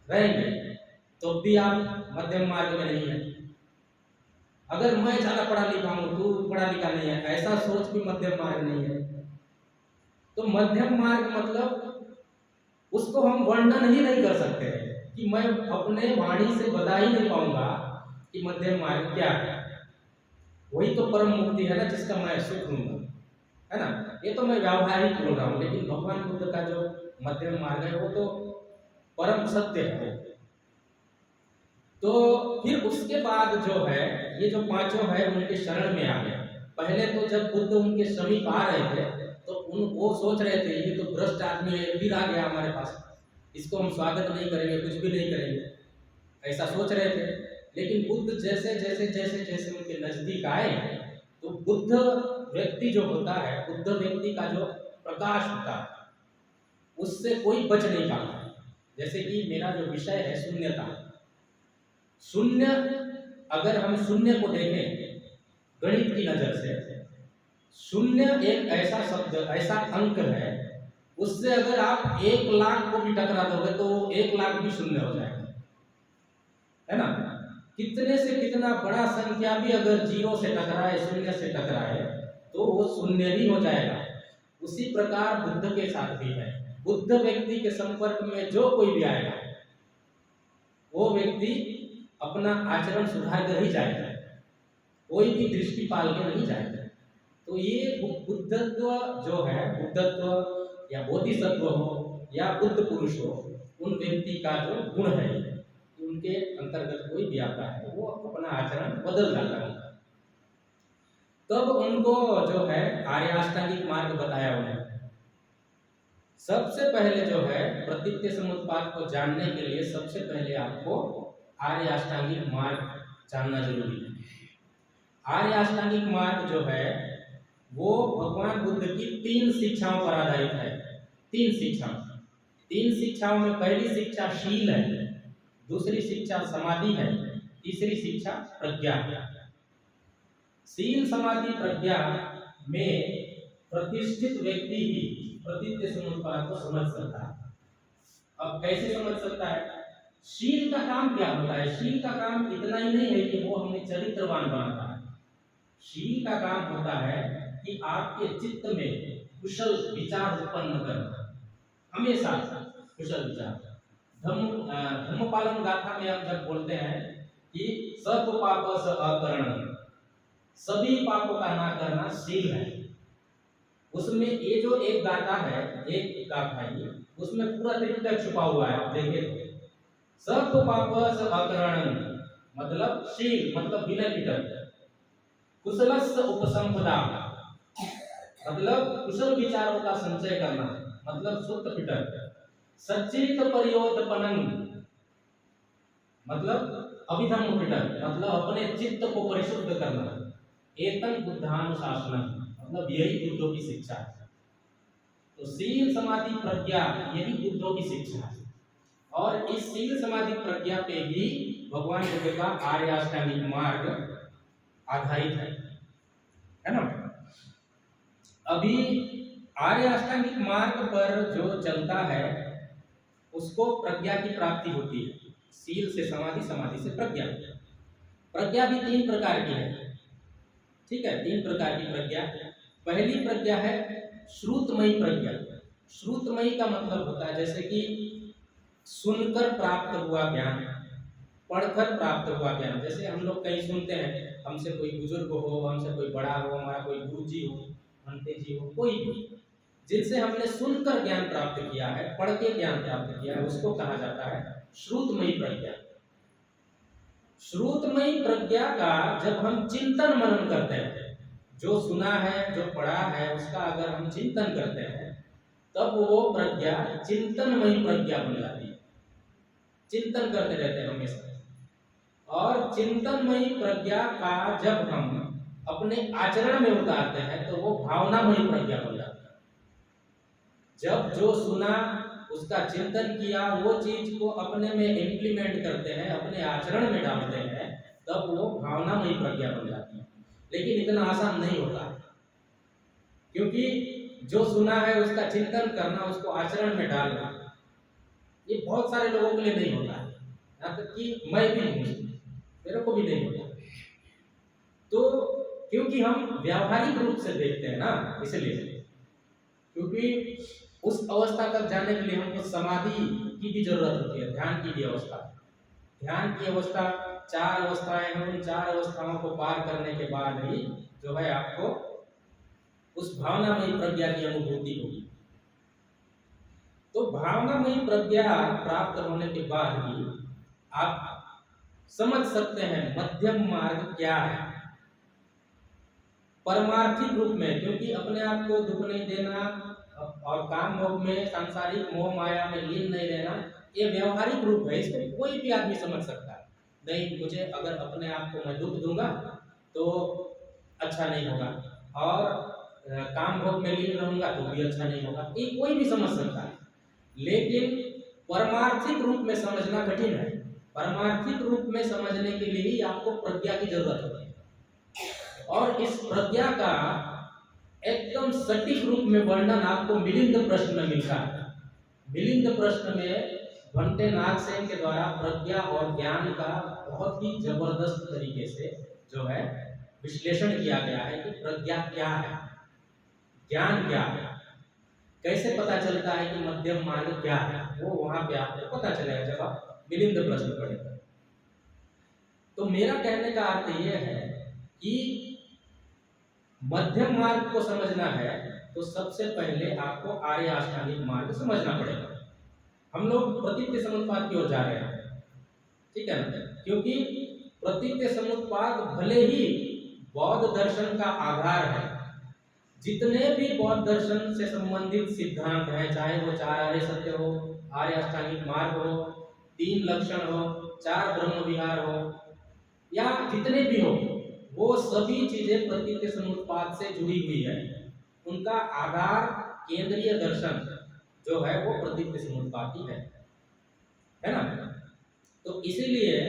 रहेंगे तो भी आप मध्यम मार्ग में नहीं है। अगर मैं ज्यादा पढ़ा लिखा हूं, तू पढ़ा लिखा नहीं है, ऐसा सोच भी मध्यम मार्ग नहीं है। तो मध्यम मार्ग मतलब उसको हम वर्णन ही नहीं कर सकते कि मैं अपने वाणी से बता ही नहीं पाऊंगा कि मध्यम मार्ग क्या है। वही तो परम मुक्ति है ना, जिसका मैं सुख लूंगा, है ना। ये तो मैं व्यावहारिक बोल रहा हूँ, लेकिन भगवान बुद्ध का जो मध्यम मार्ग है वो तो परम सत्य है। तो फिर उसके बाद जो है ये जो 5 है उनके शरण में आ गए। पहले तो जब बुद्ध उनके समीप आ रहे थे तो वो सोच रहे थे ये तो भ्रष्ट आदमी है, फिर आ गया हमारे पास, इसको हम स्वागत नहीं करेंगे, कुछ भी नहीं करेंगे, ऐसा सोच रहे थे। लेकिन बुद्ध जैसे जैसे जैसे जैसे उनके नजदीक आए तो बुद्ध व्यक्ति जो होता है, बुद्ध व्यक्ति का जो प्रकाश होता है उससे कोई बच नहीं पाता। जैसे कि मेरा जो विषय है शून्यता, शून्य, अगर हम शून्य को देखें गणित की नजर से, शून्य एक ऐसा शब्द, ऐसा अंक है, उससे अगर आप 1 लाख को भी टकरा दोगे तो 1 लाख भी शून्य हो जाएगा, है ना। कितने से कितना बड़ा संख्या भी अगर 0 से टकराए, शून्य से टकराए तो वो शून्य ही हो जाएगा। उसी प्रकार बुद्ध के साथ भी है। बुद्ध व्यक्ति के संपर्क में जो कोई भी आएगा वो व्यक्ति अपना आचरण सुधार कर ही जाएगा, कोई भी दृष्टि पाल के नहीं जाएगा। तो ये बुद्धत्व जो है, बुद्धत्व या बोधिसत्व हो या बुद्ध पुरुष हो, उन व्यक्ति का जो गुण है, उनके अंतर्गत कोई भी आता है वो अपना आचरण बदल जाता है। तब उनको जो है आर्याष्टांगिक मार्ग बताया उन्हें। सबसे पहले जो है प्रतीत्य समुत्पाद को जानने के लिए सबसे पहले आपको आर्य अष्टांगिक मार्ग जानना जरूरी है। आर्य अष्टांगिक मार्ग जो है वो भगवान बुद्ध की 3 शिक्षाओं पर आधारित है। 3 शिक्षाओं में पहली शिक्षा शील है, दूसरी शिक्षा समाधि है, तीसरी शिक्षा प्रज्ञा है। शील समाधि प्रज्ञा में प्रतिष्ठित व्यक्ति ही प्रतीत्य समुत्पाद को समझ सकता है। अब कैसे समझ सकता है? शील का काम क्या होता है? शील का काम इतना ही नहीं है कि वो हमें चरित्रवान बनाता है। शील का काम होता है कि आपके चित्त में कुशल विचार उत्पन्न करना, हमेशा कुशल विचार। धम्मपालन गाथा में हम जब बोलते हैं कि सब पाप स अकरण, सभी पापों का ना करना शील है। उसमें ये जो एक गाथा है, एक गाथा है, उसमें पूरा त्रिपिटक छुपा हुआ है। आप देखें तो सब पाप स अकरण मतलब शील, मतलब विनय पिटक। कुशलस्य उपसंपदा मतलब कुशल विचारों का संचय करना, मतलब शुद्ध पिटक। सच्चित परियोदपनन मतलब अभिधम्म पिटक, मतलब अपने चित्त को परिशुद्ध करना। एतन बुद्धानुशासनम मतलब यही बुद्धों की शिक्षा है। तो शील समाधि प्रज्ञा यही बुद्धों की शिक्षा है, और इस शील समाधि प्रज्ञा पे ही भगवान बुद्ध का आर्य अष्टांगिक मार्ग आधारित है ना। अभी आर्य अष्टांगिक मार्ग पर जो चलता है उसको प्रज्ञा की प्राप्ति होती है। शील से समाधि, समाधि से प्रज्ञा। प्रज्ञा भी 3 प्रकार की है, ठीक है, 3 प्रकार की प्रज्ञा। पहली प्रज्ञा है श्रुतमयी प्रज्ञा। श्रुतमयी का मतलब होता है जैसे कि सुनकर प्राप्त हुआ ज्ञान, पढ़कर प्राप्त हुआ ज्ञान। जैसे हम लोग कहीं सुनते हैं, हमसे कोई बुजुर्ग हो, हमसे कोई बड़ा हो, हमारा कोई गुरुजी हो, अंते जी हो, कोई भी जिनसे हमने सुनकर ज्ञान प्राप्त किया है, पढ़ के ज्ञान प्राप्त किया है, उसको कहा जाता है श्रुतमयी प्रज्ञा। श्रुतमयी प्रज्ञा का जब हम चिंतन मनन करते हैं, जो सुना है, जो पढ़ा है, उसका अगर हम चिंतन करते हैं, तब वो प्रज्ञा चिंतनमयी प्रज्ञा बन जाती है। चिंतन करते रहते हैं हमेशा। और चिंतनमयी प्रज्ञा का जब हम अपने आचरण में उतारते हैं तो वो भावनामयी प्रज्ञा बन जाती है। जब जो सुना उसका चिंतन किया, वो चीज को अपने में इम्प्लीमेंट करते हैं, अपने आचरण में डालते हैं, तब वो भावनामयी प्रज्ञा बन जाती है। लेकिन इतना आसान नहीं होता, क्योंकि जो सुना है उसका चिंतन करना, उसको आचरण में डालना, ये बहुत सारे लोगों के लिए नहीं होता है। यहाँ तक कि मैं भी हूँ, मेरे को भी नहीं होता। तो क्योंकि हम व्यावहारिक रूप से देखते हैं ना, इसलिए। क्योंकि उस अवस्था तक जाने के लिए हमको समाधि की भी जरूरत होती है, ध्यान की भी अवस्था। ध्यान की अवस्था 4 अवस्थाएं हैं, उन 4 अवस्थाओं को पार करने के बाद ही जो है आपको उस भावनामयी प्रज्ञा की अनुभूति होगी। तो भावनामयी प्रज्ञा प्राप्त होने के बाद ही आप समझ सकते हैं मध्यम मार्ग क्या है परमार्थिक रूप में। क्योंकि अपने आप को दुख नहीं देना और काम भोग में, सांसारिक मोह माया में लीन नहीं रहना, ये व्यवहारिक रूप है। इसको कोई भी आदमी समझ सकता है। नहीं, मुझे अगर अपने आप को मैं दुख दूंगा तो अच्छा नहीं होगा, और काम भोग में लीन रहूंगा तो भी अच्छा नहीं होगा, ये कोई भी समझ सकता है। लेकिन परमार्थिक रूप में समझना कठिन है। परमार्थिक रूप में समझने के लिए ही आपको प्रज्ञा की जरूरत होती है। और इस प्रज्ञा का एकदम सटीक रूप में वर्णन आपको मिलिंद प्रश्न में मिलता है। मिलिंद प्रश्न में भंटे नागसेन के द्वारा प्रज्ञा और ज्ञान का बहुत ही जबरदस्त तरीके से जो है विश्लेषण किया गया है कि प्रज्ञा क्या है, ज्ञान क्या है, कैसे पता चलता है कि मध्यम मार्ग क्या है। वो वहां पे आपको पता चलेगा जब आप मिलिंद प्रश्न पढ़ेंगे। तो मेरा कहने का अर्थ यह है कि मध्यम मार्ग को समझना है तो सबसे पहले आपको आर्य अष्टांगिक मार्ग समझना पड़ेगा। हम लोग प्रतीत्य समुत्पाद की ओर जा रहे हैं, ठीक है ना। क्योंकि प्रतीत्य समुत्पाद भले ही बौद्ध दर्शन का आधार है, जितने भी बौद्ध दर्शन से संबंधित सिद्धांत हैं, चाहे वो चार आर्य सत्य हो, आर्य अष्टांगिक मार्ग हो, तीन लक्षण हो, चार ब्रह्म विहार हो, या जितने भी हो, वो सभी चीजें प्रतीत्य समुत्पाद से जुड़ी हुई है। उनका आधार केंद्रीय दर्शन जो है वो प्रतीत्य समुत्पाद ही है ना। तो इसीलिए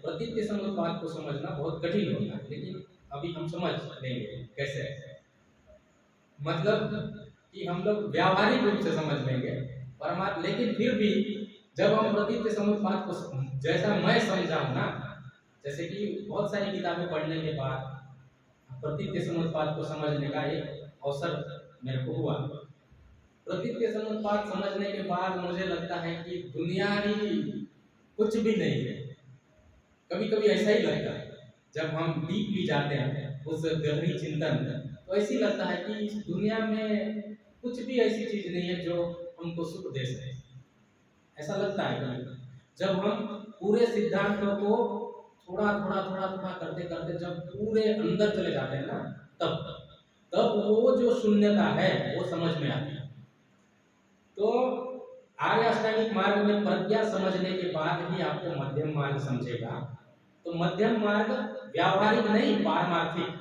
प्रतीत्य समुत्पाद को समझना बहुत कठिन होता है, लेकिन अभी हम समझ लेंगे कैसे। मतलब कि हम लोग व्यावहारिक रूप से समझ लेंगे परमात्मा, लेकिन फिर भी जब हम प्रतीत्य समुत्पाद को जैसा मैं समझा हूं ना, जैसे कि बहुत सारी किताबें पढ़ने के बाद प्रतीत्य समुत्पाद को समझने का एक अवसर मेरे को हुआ। प्रतीत्य समुत्पाद समझने के बाद मुझे लगता है कि दुनिया ही कुछ भी नहीं है। कभी कभी ऐसा ही लगता है जब हम डीपली जाते हैं उस गहरी चिंतन में, तो ऐसी लगता है कि इस दुनिया में कुछ भी ऐसी चीज नहीं है जो हमको सुख दे सके। ऐसा लगता है कभी जब हम पूरे सिद्धांतों को थोड़ा थोड़ा थोड़ा थोड़ा करते करते जब पूरे अंदर चले जाते हैं ना, तब वो जो शून्यता है वो समझ में आती है। तो आर्य अष्टांगिक मार्ग में प्रज्ञा समझने के बाद ही आपको मध्यम मार्ग समझेगा। तो मध्यम मार्ग व्यावहारिक नहीं, पारमार्थिक।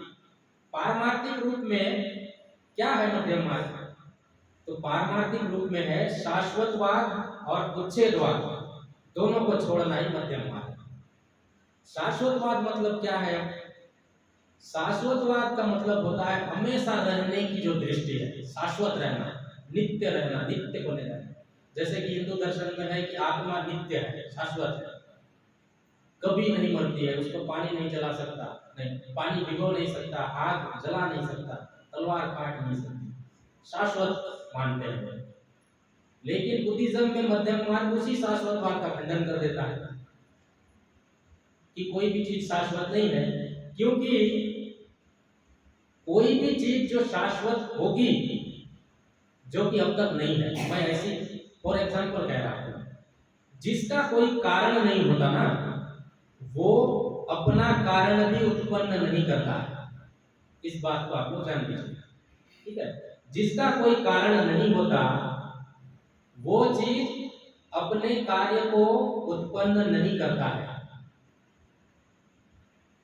पारमार्थिक रूप में क्या है मध्यम मार्ग? तो पारमार्थिक रूप में है शाश्वतवाद और उच्छेदवाद, दोनों को छोड़ना ही मध्यम मार्ग। शाश्वतवाद मतलब क्या है? शाश्वतवाद का मतलब होता है हमेशा रहने की जो दृष्टि है, शाश्वत रहना, नित्य रहना, नित्य बने रहना। जैसे कि हिंदू दर्शन में है कि आत्मा नित्य है, शाश्वत है, कभी नहीं मरती है, उसको पानी नहीं जला सकता, नहीं पानी भिगो नहीं सकता, आग जला नहीं सकता, तलवार काट नहीं सकती, शाश्वत मानते हैं। लेकिन बुद्धिज्म में मध्यम मार्ग उसी शाश्वतवाद का खंडन कर देता है कि कोई भी चीज शाश्वत नहीं है, क्योंकि कोई भी चीज जो शाश्वत होगी जो कि अब तक नहीं है, मैं ऐसी फॉर एग्जांपल कह रहा हूं, जिसका कोई कारण नहीं होता ना, वो अपना कारण भी उत्पन्न नहीं करता है। इस बात को आप लोग जान लीजिए, ठीक है। जिसका कोई कारण नहीं होता वो चीज अपने कार्य को उत्पन्न नहीं करता है।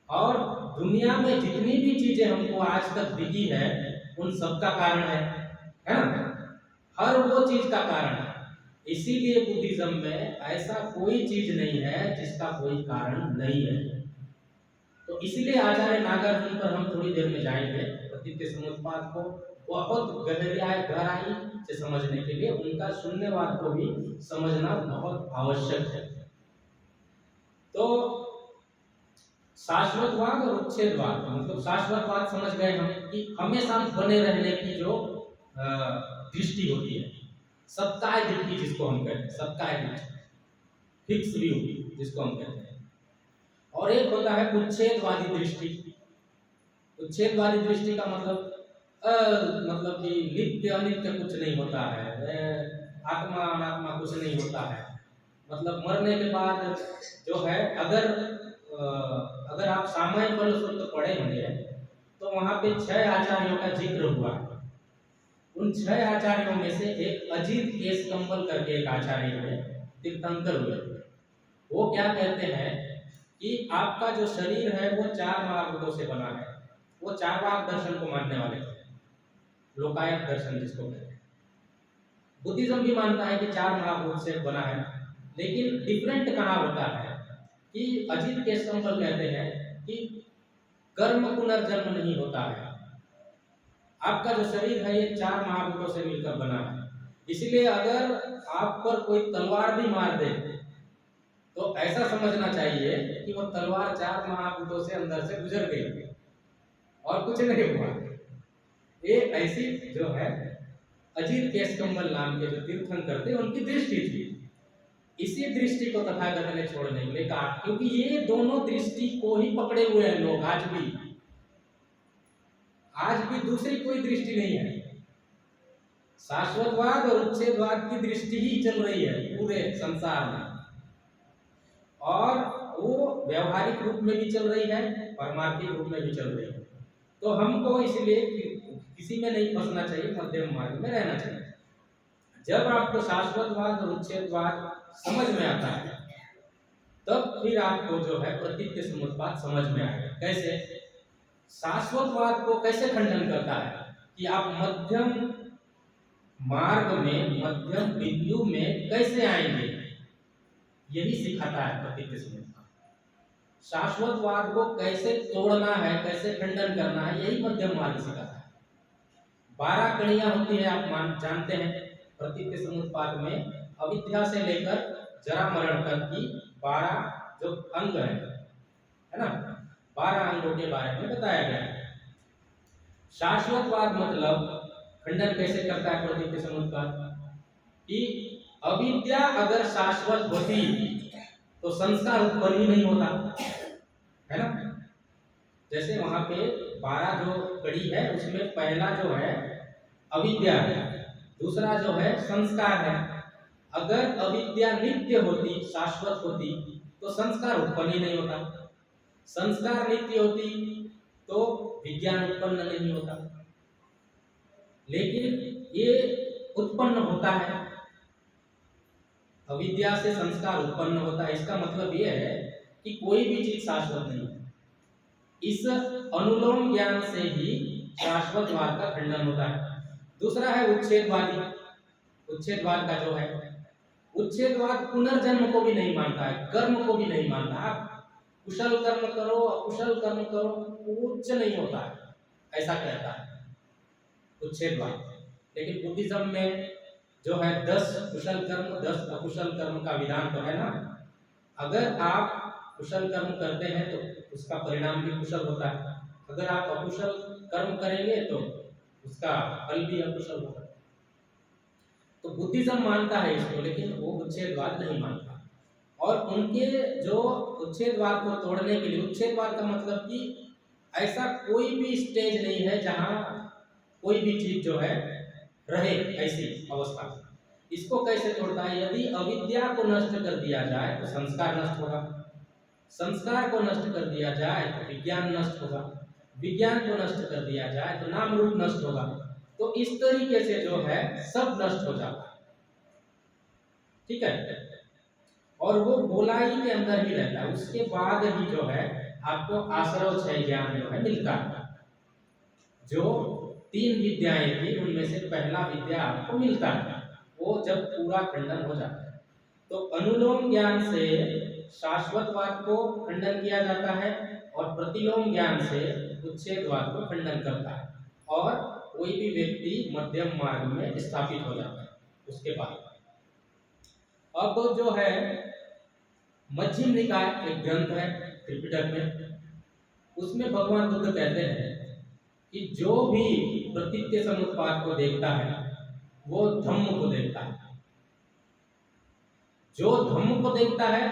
और दुनिया में जितनी भी चीजें हमको आज तक दिखी है उन सब का कारण है ना, हर वो चीज का कारण है। इसीलिए बुद्धिज्म में ऐसा कोई चीज नहीं है जिसका कोई कारण नहीं है। तो इसलिए आचार्य नागार्जुन पर हम थोड़ी देर में जाएंगे। प्रतीत्य समुत्पाद को बहुत गहराई से समझने के लिए उनका शून्यवाद को भी समझना बहुत आवश्यक है। तो शाश्वतवाद और उच्छेदवाद, मतलब शाश्वतवाद समझ गए हम कि हमेशा बने रहने की जो दृष्टि होती है, सत्ताय दृष्टि जिसको हम कहते हैं, सत्ताय दृष्टि, फिक्स व्यू जिसको हम कहते हैं। और एक होता है उच्छेदवादी दृष्टि। उच्छेदवादी दृष्टि का मतलब कि नित्य अनित्य कुछ नहीं होता है, आत्मा अनात्मा कुछ नहीं होता है। मतलब मरने के बाद जो है, अगर आप सामान्य फल सूत्र पढ़े होंगे तो वहां पे 6 आचार्यों का जिक्र हुआ। उन 6 आचार्यों में से एक अजीत केशकंबल करके एक आचार्य हुए, तीर्थंकर हुए। वो क्या कहते हैं कि आपका जो शरीर है वो 4 महाभूतों से बना है। वो चारवाक दर्शन को मानने वाले थे, लोकायत दर्शन जिसको कहते हैं। बुद्धिज्म भी मानता है कि 4 महाभूत से बना है, लेकिन डिफरेंट कहाँ होता है कि अजीत केशकंबल कहते हैं कि कर्म पुनर्जन्म नहीं होता है। आपका जो शरीर है ये 4 महाभूतों से मिलकर बना है। इसलिए अगर आप पर कोई तलवार भी मार दे तो ऐसा समझना चाहिए कि वो तलवार 4 महाभूतों से अंदर से गुजर गई और कुछ नहीं हुआ। ये ऐसी जो है अजीत केशकंबल नाम के जो तीर्थंकर थे उनकी दृष्टि थी। इसी दृष्टि को तथागत ने छोड़ने के लिए कहा, क्योंकि ये दोनों दृष्टि को ही पकड़े हुए हैं लोग आज भी दूसरी कोई दृष्टि नहीं है। शाश्वतवाद और उच्छेदवाद की दृष्टि ही चल रही है पूरे संसार में, और वो व्यवहारिक रूप में भी चल रही है, पारमार्थिक रूप में भी चल रही है। तो हमको इसलिए इसी में नहीं फंसना चाहिए, मध्यम मार्ग में रहना चाहिए। जब आपको शाश्वतवाद और उच्छेदवाद समझ में आता है तब फिर आपको जो है प्रतीत्य समुत्पाद समझ में आएगा। कैसे? शाश्वतवाद को कैसे खंडन करता है कि आप मध्यम मार्ग में, मध्यम बिंदु में कैसे आएंगे, यही सिखाता है प्रतीत्य समुत्पाद। शाश्वतवाद को कैसे तोड़ना है, कैसे खंडन करना है, यही मध्यम मार्ग सिखाता है। 12 कड़ियां होती है, आप जानते हैं प्रतीत्य समुत्पाद में। अविद्या से लेकर जरा मरण तक की 12 जो अंग है ना, 12 अंगों के बारे में बताया गया है। शाश्वतवाद मतलब खंडन कैसे करता है प्रतीत्य समुत्पाद कि अविद्या अगर शाश्वत होती तो संस्कार उत्पन्न ही नहीं होता, है ना। जैसे वहां पे 12 जो कड़ी है उसमें पहला जो है अविद्या है, दूसरा जो है संस्कार है। अगर अविद्या नित्य होती, शाश्वत होती तो संस्कार उत्पन्न ही नहीं होता, संस्कार नित्य होती तो विज्ञान उत्पन्न नहीं होता। लेकिन ये उत्पन्न होता है, अविद्या से संस्कार उत्पन्न होता है। इसका मतलब ये है कि कोई भी चीज शाश्वत नहीं है। इस अनुलोम ज्ञान से ही शाश्वतवाद का खंडन होता है। दूसरा है उच्छेदवादी। उच्छेदवाद का जो है, उच्छेदवाद पुनर्जन्म को भी नहीं मानता है, कर्म को भी नहीं मानता। आप कुशल कर्म करो, अकुशल कर्म करो, कुछ नहीं होता है, ऐसा कहता है उच्छेदवाद। लेकिन बुद्धिज्म में जो है 10 कुशल कर्म 10 अकुशल कर्म का विधान तो है ना। अगर आप कुशल कर्म करते हैं तो उसका परिणाम भी कुशल होता है, अगर आप अकुशल कर्म करेंगे तो उसका फल भी अकुशल होगा। तो बुद्धिज्म मानता है इसको, लेकिन वो उच्छेदवाद नहीं मानता। और उनके जो उच्छेदवाद को तोड़ने के लिए, उच्छेदवाद का मतलब कि ऐसा कोई भी स्टेज नहीं है जहां कोई भी चीज जो है रहे ऐसी अवस्था। इसको कैसे तोड़ता है? यदि अविद्या को नष्ट कर दिया जाए तो संस्कार नष्ट होगा, संस्कार को नष्ट कर दिया जाए तो विज्ञान नष्ट होगा, विज्ञान को नष्ट कर दिया जाए तो नाम रूप नष्ट होगा। तो इस तरीके से जो है सब नष्ट हो जाता है, ठीक है। और वो गोलाई के अंदर ही रहता है। उसके बाद ही जो है आपको आश्रव क्षय ज्ञान जो है मिलता है। जो 3 विद्याएं थी उनमें से पहला विद्या आपको मिलता है, वो जब पूरा खंडन हो जाता है। तो अनुलोम ज्ञान से शाश्वतवाद को खंडन किया जाता है और प्रतिलोम ज्ञान से उच्छेदवाद को खंडन करता है, और कोई भी व्यक्ति मध्यम मार्ग में स्थापित हो जाता है। उसके बाद अब जो है मध्यम निकाय एक ग्रंथ है त्रिपिटक में, उसमें भगवान बुद्ध कहते हैं कि जो भी प्रतीत्य समुत्पाद को देखता है वो धम्म को देखता है, जो धम्म को देखता है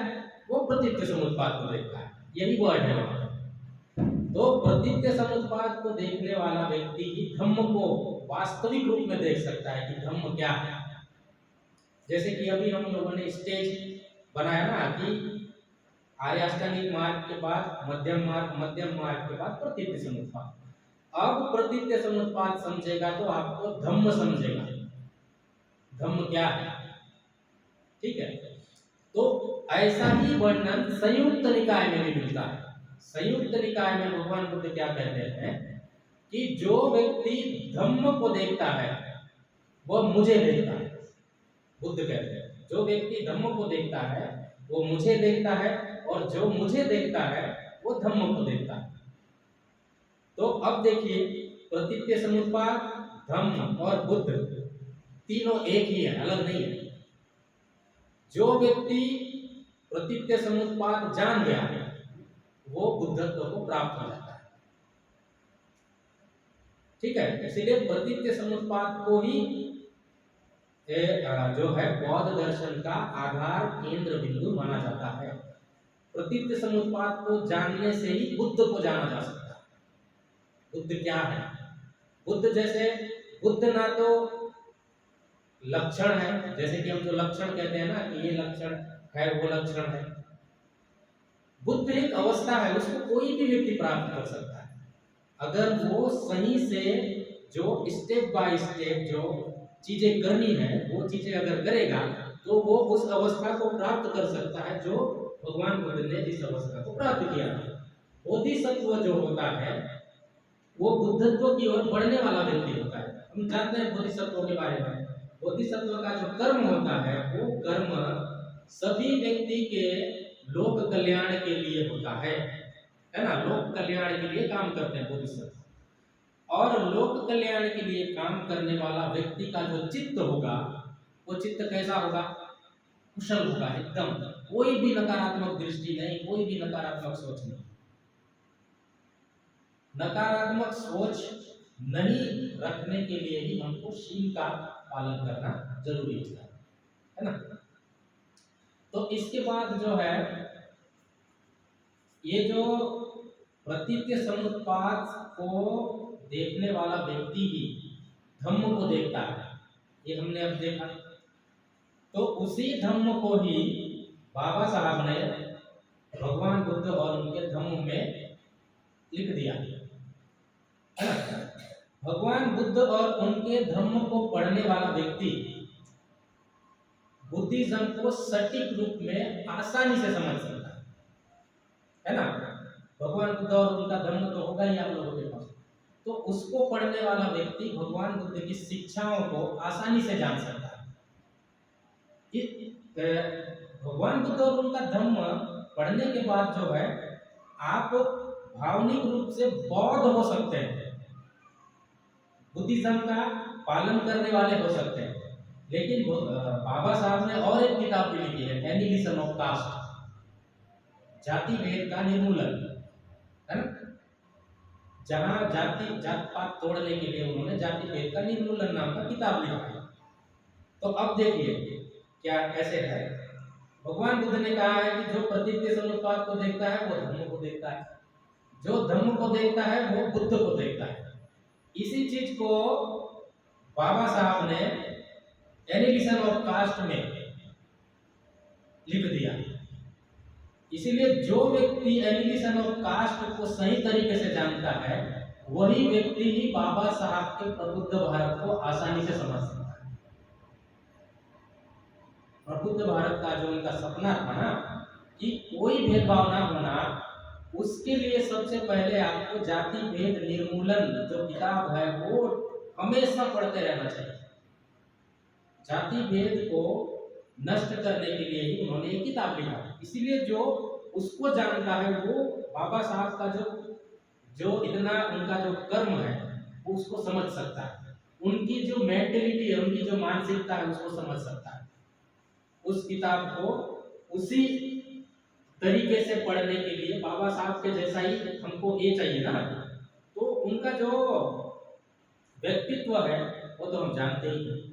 वो प्रतीत्य समुत्पाद को देखता है, यही वर्ड है वहां। तो प्रतीत्य समुत्पाद को देखने वाला व्यक्ति ही धम्म को वास्तविक रूप में देख सकता है कि धम्म क्या है। जैसे कि अभी हम लोगों ने स्टेज बनाया ना कि आर्य अष्टांगिक मार्ग के बाद मध्यम मार्ग, मध्यम मार्ग के बाद प्रतीत्य समुत्पाद। अब प्रतीत्य समुत्पाद समझेगा तो आपको धम्म समझेगा, धम्म क्या है, ठीक है। तो ऐसा ही वर्णन संयुक्त निकाय में भी मिलता है। संयुक्त निकाय में भगवान बुद्ध क्या कहते हैं कि जो व्यक्ति धम्म को देखता है वह मुझे देखता है। बुद्ध कहते हैं जो व्यक्ति धम्म को देखता है वो मुझे देखता है, और जो मुझे देखता है वो धम्म को देखता है। तो अब देखिए प्रतीत्य समुत्पाद, धम्म और बुद्ध तीनों एक ही है, अलग नहीं है। जो व्यक्ति प्रतीत्य समुत्पाद जान गया है वो बुद्धत्व को प्राप्त हो जाता है, ठीक है। इसलिए प्रतीत्य समुत्पाद को ही जो है बौद्ध दर्शन का आधार केंद्र बिंदु माना जाता है। प्रतीत्य समुत्पाद को जानने से ही बुद्ध को जाना जा सकता है। बुद्ध क्या है? बुद्ध जैसे बुद्ध ना तो लक्षण है, जैसे कि हम जो लक्षण कहते हैं ना कि ये लक्षण है वो लक्षण है। बुद्ध एक अवस्था है, उसको कोई भी व्यक्ति प्राप्त कर सकता है अगर वो सही से जो स्टेप बाय स्टेप जो चीजें करनी है वो चीजें अगर करेगा तो वो उस अवस्था को प्राप्त कर सकता है जो भगवान बुद्ध ने जिस अवस्था को प्राप्त किया। बोधिसत्व जो होता है वो बुद्धत्व की ओर बढ़ने वाला व्यक्ति होता है। हम जानते हैं बोधिसत्व के बारे में। बोधिसत्व का जो कर्म होता है वो कर्म सभी व्यक्ति के लोक कल्याण के लिए होता है ना। लोक कल्याण के लिए काम करते हैं बोधिसत्व। और लोक कल्याण के लिए काम करने वाला व्यक्ति का जो चित्त होगा वो चित्त कैसा होगा? कुशल होगा एकदम, कोई भी नकारात्मक दृष्टि नहीं, कोई भी नकारात्मक सोच नहीं। नकारात्मक सोच नहीं रखने के लिए ही हमको शील का पालन करना जरूरी होता है ना। तो इसके बाद जो है ये जो प्रतीत्य समुत्पाद को देखने वाला व्यक्ति ही धम्म को देखता है, ये हमने अब देखा। तो उसी धम्म को ही बाबा साहब ने भगवान बुद्ध और उनके धम्म में लिख दिया है ना। भगवान बुद्ध और उनके धम्म को पढ़ने वाला व्यक्ति बुद्धिज्म को सटीक रूप में आसानी से समझ सकता है ना। भगवान बुद्ध और उनका धर्म तो होगा ही आप लोगों के पास, तो उसको पढ़ने वाला व्यक्ति भगवान बुद्ध की शिक्षाओं को आसानी से जान सकता है। भगवान बुद्ध और उनका धर्म पढ़ने के बाद जो है आप भावनिक रूप से बौद्ध हो सकते हैं, बुद्धिज्म का पालन करने वाले हो सकते हैं। लेकिन बाबा साहब ने और एक किताब भी लिखी है, एनिहिलेशन ऑफ कास्ट, जाति भेद का निर्मूलन, है ना। जहां जात पात तोड़ने के लिए उन्होंने जाति भेद का निर्मूलन नाम का किताब लिखा है। तो अब देखिए क्या कैसे है। भगवान बुद्ध ने कहा है कि जो प्रतीत्य समुत्पाद को देखता है वो धम्म को देखता है, जो धम्म को देखता है वो बुद्ध को देखता है। इसी चीज को बाबा साहब ने एनिहिलेशन ऑफ कास्ट में लिख दिया। इसीलिए जो व्यक्ति एनिहिलेशन ऑफ कास्ट को सही तरीके से जानता है वही व्यक्ति ही बाबा साहब के प्रबुद्ध भारत को आसानी से समझ सकता है। प्रबुद्ध भारत का जो उनका सपना था ना कि कोई भेदभाव ना होना, उसके लिए सबसे पहले आपको जाति भेद निर्मूलन जो किताब है वो हमेशा पढ़ते रहना चाहिए। जाति भेद को नष्ट करने के लिए ही उन्होंने एक किताब लिखा। इसीलिए जो उसको जानता है वो बाबा साहब का जो इतना उनका जो कर्म है वो उसको समझ सकता है, उनकी जो मेंटेलिटी है, उनकी जो मानसिकता है उसको समझ सकता है। उस किताब को उसी तरीके से पढ़ने के लिए बाबा साहब के जैसा ही हमको ये चाहिए ना। तो उनका जो व्यक्तित्व है वो तो हम जानते ही हैं।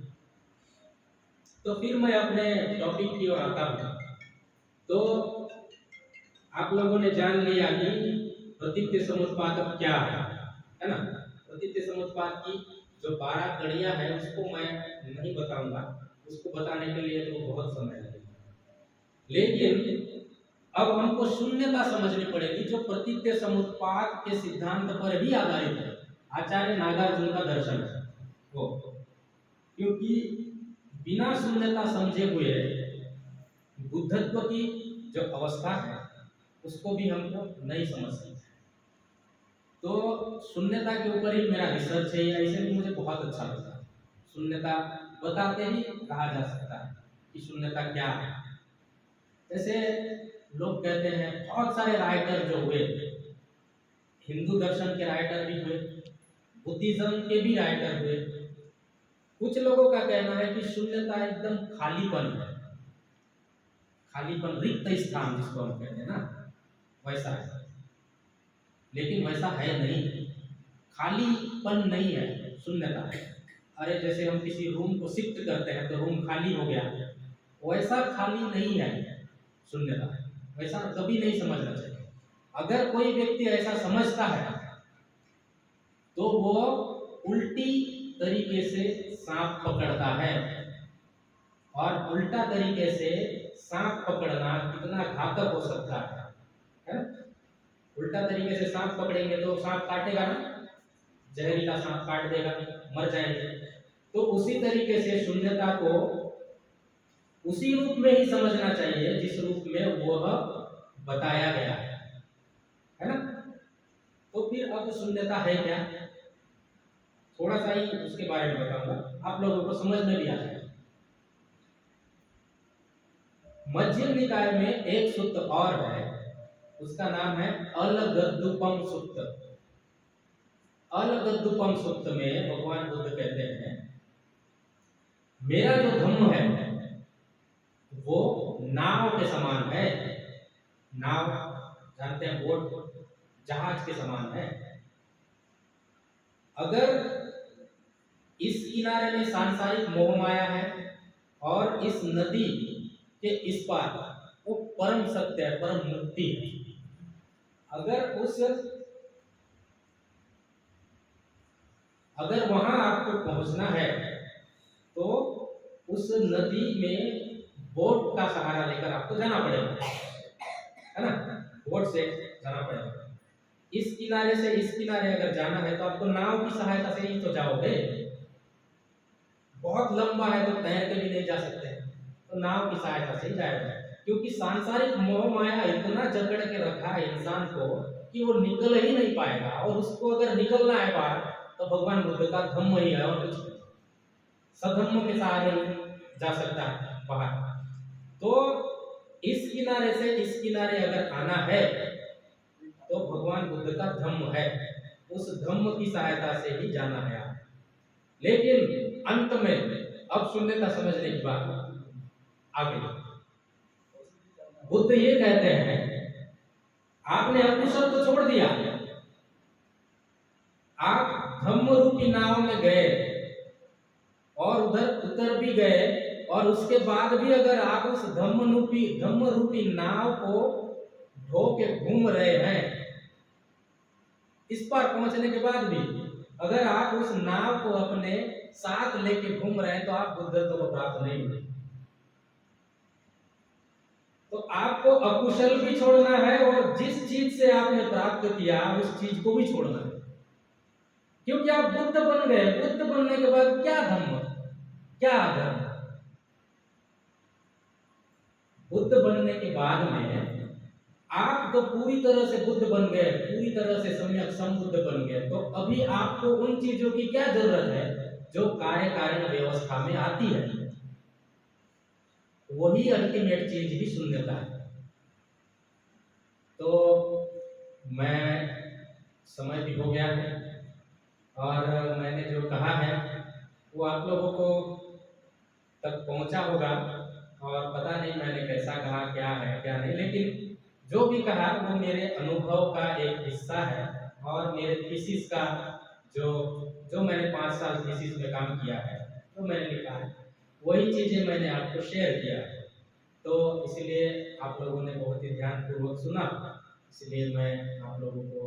तो फिर मैं अपने टॉपिक की ओर आता हूँ। तो आप लोगों ने जान लिया कि प्रतीत्य समुत्पाद क्या है ना। प्रतीत्य समुत्पाद की जो 12 कड़ियां हैं उसको मैं नहीं बताऊंगा, उसको बताने के लिए तो बहुत समय लगेगा। लेकिन अब हमको शून्यता समझनी पड़ेगी जो प्रतीत्य समुत्पाद के सिद्धांत पर ही आधारित है। आचार्य नागार्जुन का दर्शन है वो, क्योंकि बिना शून्यता समझे हुए बुद्धत्व की जो अवस्था है उसको भी हमको नहीं समझ सकते। तो शून्यता के ऊपर ही मेरा रिसर्च है, ऐसे भी मुझे बहुत अच्छा लगता है। शून्यता बताते ही कहा जा सकता है कि शून्यता क्या है। जैसे लोग कहते हैं, बहुत सारे राइटर जो हुए, हिंदू दर्शन के राइटर भी हुए, बुद्धिज्म के भी राइटर हुए। कुछ लोगों का कहना है कि शून्यता एकदम खालीपन है, खालीपन, रिक्त स्थान जिसको हम कहते हैं ना, वैसा है। लेकिन वैसा है नहीं, खालीपन नहीं है, शून्यता है। अरे जैसे हम किसी रूम को शिफ्ट करते हैं तो रूम खाली हो गया, वैसा खाली नहीं है शून्यता, वैसा कभी नहीं समझना चाहिए। अगर कोई व्यक्ति ऐसा समझता है तो वो उल्टी तरीके से सांप पकड़ता है, और उल्टा तरीके से सांप पकड़ना कितना घातक हो सकता है ना। उल्टा तरीके से सांप पकड़ेंगे तो सांप काटेगा ना, जहरीला सांप काट देगा, मर जाएंगे। तो उसी तरीके से शून्यता को उसी रूप में ही समझना चाहिए जिस रूप में वह बताया गया है ना। तो फिर अब शून्यता है क्या, थोड़ा सा ही उसके बारे में बताऊंगा, आप लोगों को समझ में भी आ जाएगा। मध्यम निकाय में एक सूत्र और है, उसका नाम है अलगद्दुपम सूत्र। अलगद्दुपम सूत्र में भगवान बुद्ध कहते हैं, मेरा जो धम्म है वो नाव के समान है। नाव जानते हैं, बोट, जहाज के समान है। अगर इस किनारे में सांसारिक मोह माया है और इस नदी के इस पार वो परम सत्य है, परम मुक्ति है। अगर वहां आपको पहुंचना है तो उस नदी में बोट का सहारा लेकर आपको जाना पड़ेगा, है ना, बोट से जाना पड़ेगा। इस किनारे से इस किनारे अगर जाना है तो आपको नाव की सहायता से ही तो जाओगे। बहुत लंबा है तो तैर के भी नहीं जा सकते, तो नाव की सहायता से ही जाएगा। क्योंकि सांसारिक मोह माया इतना जकड़ के रखा है इंसान को कि वो निकल ही नहीं पाएगा, और उसको अगर निकलना है बाहर तो भगवान बुद्ध का धम्म ही है और कुछ नहीं। सधम्म के सहारे जा सकता है बाहर। तो इस किनारे से इस किनारे अगर आना है तो भगवान बुद्ध का धम्म है, उस धम्म की सहायता से ही जाना है आप। लेकिन अंत में अब शून्यता समझने की बात आगे बुद्ध ये कहते हैं, आपने अकुशल तो छोड़ दिया, आप धम्म रूपी नाव में गए और उधर उतर भी गए, और उसके बाद भी अगर आप उस धम्म रूपी नाव को ढो के घूम रहे हैं, इस पार पहुंचने के बाद भी अगर आप उस नाव को अपने साथ लेके घूम रहे हैं तो आप बुद्धत्व को प्राप्त नहीं हुए। तो आपको अकुशल भी छोड़ना है और जिस चीज से आपने प्राप्त किया उस चीज को भी छोड़ना है, क्योंकि आप बुद्ध बन गए। बुद्ध बनने के बाद क्या धम्म, क्या अधर्म? बुद्ध बनने के बाद में आप तो पूरी तरह से बुद्ध बन गए, पूरी तरह से सम्यक संबुद्ध बन गए। तो अभी आपको उन चीजों की क्या जरूरत है जो कार्य कारण व्यवस्था में आती है? वही अल्टीमेट चीज ही शून्यता है। तो मैं, समय भी हो गया है और मैंने जो कहा है वो आप लोगों को तक पहुंचा होगा, और पता नहीं मैंने कैसा कहा, क्या है क्या नहीं, लेकिन जो भी कहा वो मेरे अनुभव का एक हिस्सा है और मेरे थीसिस का जो मैंने 5 साल थीसिस में काम किया है, जो मैंने लिखा है, वही चीजें मैंने आपको शेयर किया है। तो इसलिए आप लोगों ने बहुत ही ध्यानपूर्वक सुना, इसलिए मैं आप लोगों को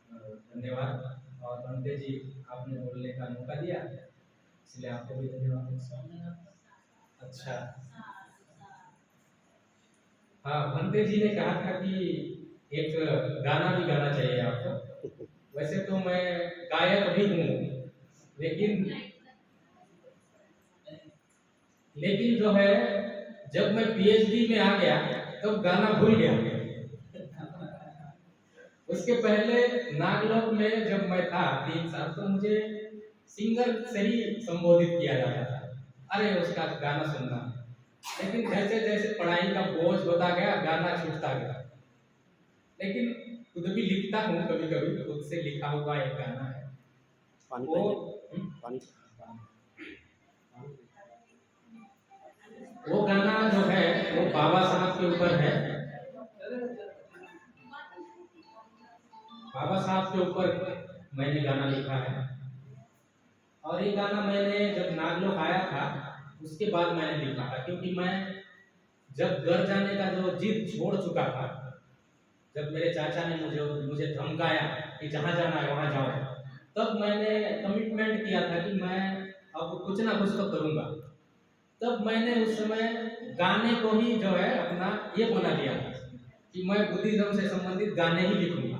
धन्यवाद, और बंदे जी आपने बोलने का मौका दिया इसलिए आपको भी धन्यवाद। अच्छा, हाँ, भंते जी ने कहा था कि एक गाना भी गाना चाहिए आपको। वैसे तो मैं गायक भी हूँ, लेकिन जो है जब मैं पीएचडी में आ गया तब गाना भूल गया। उसके पहले नागलोक में जब मैं था 3 साल, तो मुझे सिंगर से ही संबोधित किया जाता था, अरे उसका गाना सुनना। लेकिन जैसे जैसे पढ़ाई का बोझ होता गया गाना छूटता गया। लेकिन खुद भी लिखता हूँ, कभी कभी खुद से लिखा हुआ एक गाना है वो गाना जो है वो बाबा साहब के ऊपर है। बाबा साहब के ऊपर मैंने गाना लिखा है, और ये गाना मैंने जब नागलोक आया था उसके बाद मैंने लिखा था, क्योंकि मैं जब घर जाने का जो जिद छोड़ चुका था, जब मेरे चाचा ने मुझे धमकाया कि जहाँ जाना है वहाँ जाओ, तब मैंने कमिटमेंट किया था कि मैं अब कुछ ना कुछ तो करूँगा। तब मैंने उस समय गाने को ही जो है अपना ये बना लिया था कि मैं बुद्धिज्म से संबंधित गाने ही लिखूंगा।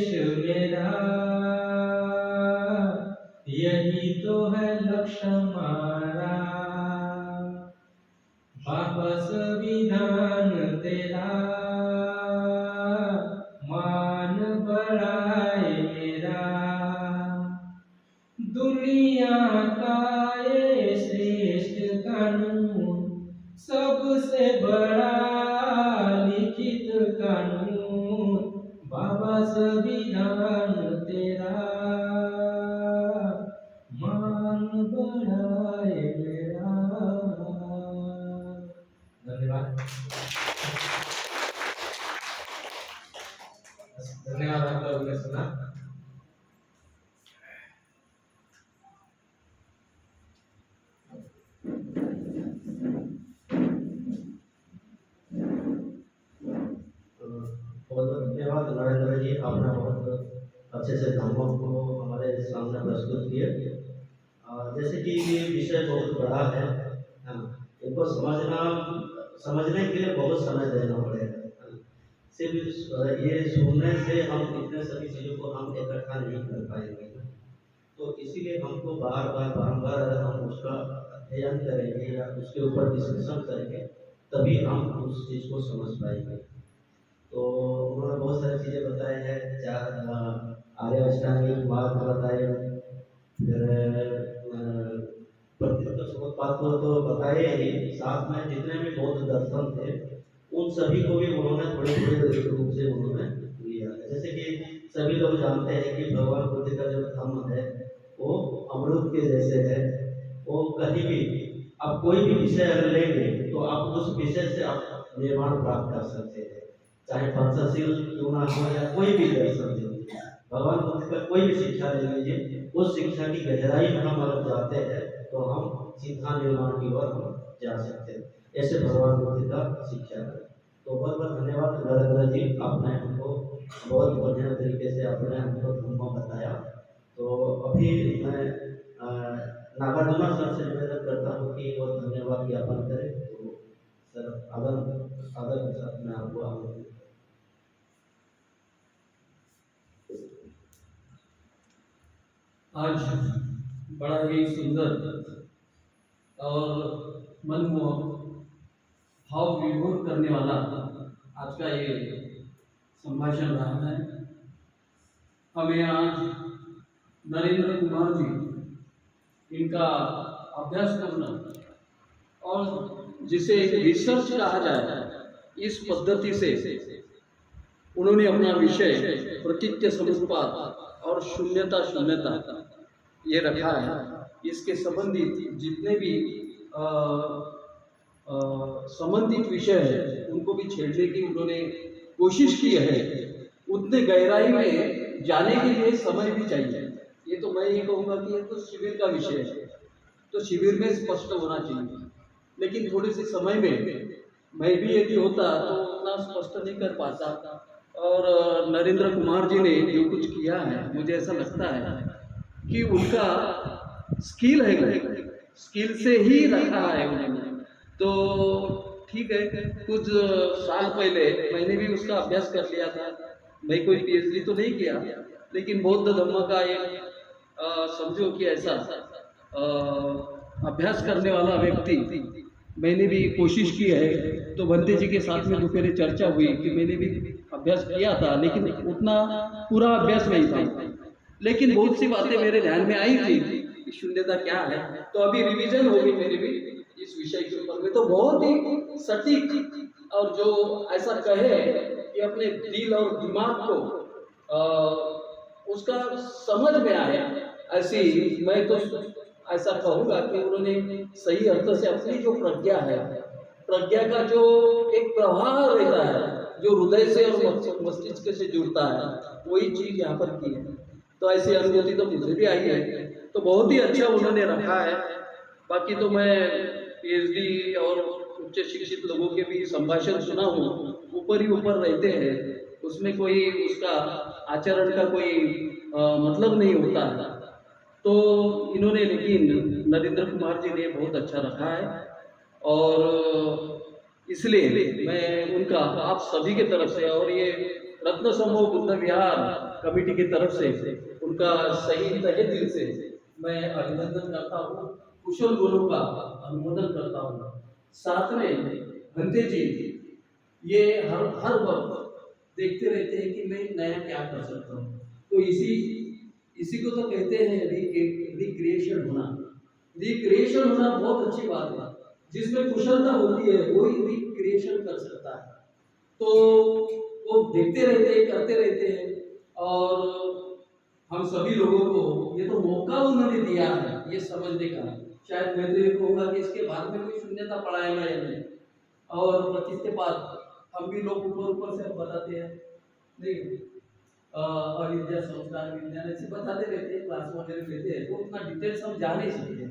यही तो है लक्ष्य हमारा, बाबा संविधान तेरा, मान बढ़ाए मेरा, दुनिया का ये श्रेष्ठ कानून, सबसे बड़ा लिखित कानून, बाबा संविधान तेरा, मान बढ़ाए मेरा। धन्यवाद। धन्यवाद आप लोगों ने सुना। बहुत बहुत धन्यवाद नरेंद्र जी, आपने बहुत अच्छे से धर्मों को हमारे सामने प्रस्तुत किए। जैसे कि ये विषय बहुत बड़ा है ना, इनको समझने के लिए बहुत समय देना पड़ेगा है ना। सिर्फ ये सुनने से हम इतने सभी चीज़ों को हम इकट्ठा नहीं कर पाएंगे ना। तो इसीलिए हमको बार बार बारंबार अगर हम उसका अध्ययन करेंगे या उसके ऊपर डिस्कशन करेंगे तभी हम उस चीज़ को समझ पाएंगे। तो उन्होंने बहुत सारी चीज़ें बताई हैं, आर्य अष्टांगिक मार्ग बताए, फिर प्रत्युत्तर समुत्पाद को तो बताए ही, साथ में जितने भी बौद्ध दर्शन थे उन सभी को भी उन्होंने थोड़े थोड़े रूप से उन्होंने लिया है। जैसे कि सभी लोग जानते हैं कि भगवान बुद्ध का जो धम्म है वो अमृत के जैसे है, वो कहीं भी आप कोई भी विषय अगर लेंगे तो आप उस विषय से आप निर्माण प्राप्त कर सकते हैं, चाहे पंचशील क्यों ना हो या कोई भी दर्शन ले लीजिए, भगवान बुद्ध का कोई भी शिक्षा ले लीजिए, उस शिक्षा की गहराई में हम अगर जाते हैं तो हम सीधा निर्माण की ओर हम जा सकते हैं। ऐसे भगवान बुद्ध का शिक्षा है। तो बहुत बहुत धन्यवाद नरेंद्र जी, आपने हमको बहुत बढ़िया तरीके से आपने हमको धर्म बताया। तो अभी मैं नागार्जुना सर से निवेदन करता हूँ कि वो धन्यवाद ज्ञापन करें। तो सर आदर के साथ मैं आपको आमंत्रित करता हूं। आज बड़ा ही सुंदर और मनमोहक भाव विभोर करने वाला आज का ये संभाषण रहा है। हमें आज नरेंद्र कुमार जी, इनका अभ्यास करना और जिसे रिसर्च कहा जाए, इस पद्धति से उन्होंने अपना विषय प्रतीत्य समुत्पाद और शून्यता ये रखा है। इसके संबंधित जितने भी संबंधित विषय है उनको भी छेड़ने की उन्होंने कोशिश की है। उतने गहराई में जाने के लिए समय भी चाहिए। ये तो मैं ये कहूँगा कि ये तो शिविर का विषय है, तो शिविर में स्पष्ट होना चाहिए, लेकिन थोड़े से समय में मैं भी यदि होता तो उतना स्पष्ट नहीं कर पाता। और नरेंद्र कुमार जी ने जो कुछ किया है, मुझे ऐसा लगता है कि उनका स्किल है, स्किल से ही रखा है उन्होंने। तो ठीक है, कुछ साल पहले मैंने भी उसका अभ्यास कर लिया था। मैं कोई पीएचडी तो नहीं किया, लेकिन बौद्ध धर्म का एक समझो कि ऐसा अभ्यास करने वाला व्यक्ति मैंने भी कोशिश की है। तो बंते जी के साथ में दोपहर चर्चा हुई कि मैंने भी अभ्यास किया था, लेकिन उतना पूरा अभ्यास नहीं था। लेकिन बहुत सी बातें मेरे ध्यान में आई थी कि शून्यता क्या है। तो अभी रिवीजन होगी मेरी भी इस विषय के ऊपर में, तो बहुत ही सटीक और जो ऐसा कहे कि अपने दिल और दिमाग को उसका समझ में आया, ऐसी मैं तो ऐसा कहूँगा कि उन्होंने सही अर्थ से अपनी जो प्रज्ञा है, प्रज्ञा का जो एक प्रवाह रहता है जो हृदय से और मस्तिष्क से जुड़ता है, वही चीज यहाँ पर की है। तो ऐसी अनुभूति तो मुझे भी आई है। तो बहुत ही अच्छा उन्होंने रखा है। बाकी तो मैं पीएचडी और उच्च शिक्षित लोगों के भी संभाषण सुना हूँ, ऊपर ही ऊपर रहते हैं, उसमें कोई उसका आचरण का कोई मतलब नहीं होता है। तो इन्होंने लेकिन नरेंद्र कुमार जी ने बहुत अच्छा रखा है, और इसलिए मैं उनका आप सभी के तरफ से और ये रत्न समूह बुद्ध विहार कमेटी की तरफ से उनका सही तहे दिल से मैं अभिनंदन करता हूँ, कुशल गुरु का अनुमोदन करता हूँ। साथ में भंते जी ये हर वक्त देखते रहते हैं कि मैं नया क्या कर सकता हूँ। तो इसी को तो कहते हैं रिक्रिएशन होना। रिक्रिएशन होना बहुत अच्छी बात है। जिसमें कुशलता होती है वो ही रिक्रिएशन कर सकता है। तो वो देखते रहते हैं, करते रहते हैं, और हम सभी लोगों को ये तो मौका उन्होंने दिया है ये समझने का। शायद मैं तो ये कहूँगा कि इसके बाद में कोई शून्यता पढ़ाएगा या नहीं, और 25 के बाद हम भी लोग ऊपर से बताते हैं नहीं, अविद्या संस्कार विज्ञान ऐसे बताते रहते हैं, क्लास वगैरह लेते हैं, तो उतना डिटेल्स हम जा नहीं सकते।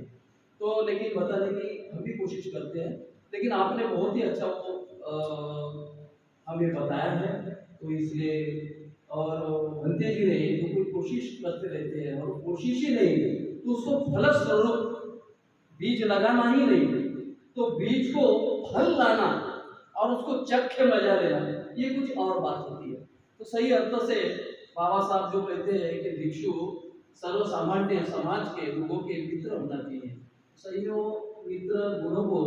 तो लेकिन बताने की हम भी कोशिश करते हैं। लेकिन आपने बहुत ही अच्छा वो हमें बताया है, तो इसलिए और भंते जी ने जो कोई कोशिश करते रहते हैं और कोशिश ही नहीं तो उसको फलस्वरूप बीज लगाना ही नहीं, तो बीज को फल लाना और उसको चखे मजा लेना, ये कुछ और बात होती है। तो सही अर्थ से बाबा साहब जो कहते हैं कि भिक्षु सर्वसामान्य समाज के लोगों के मित्र होना चाहिए। सही में वो मित्र गुणों को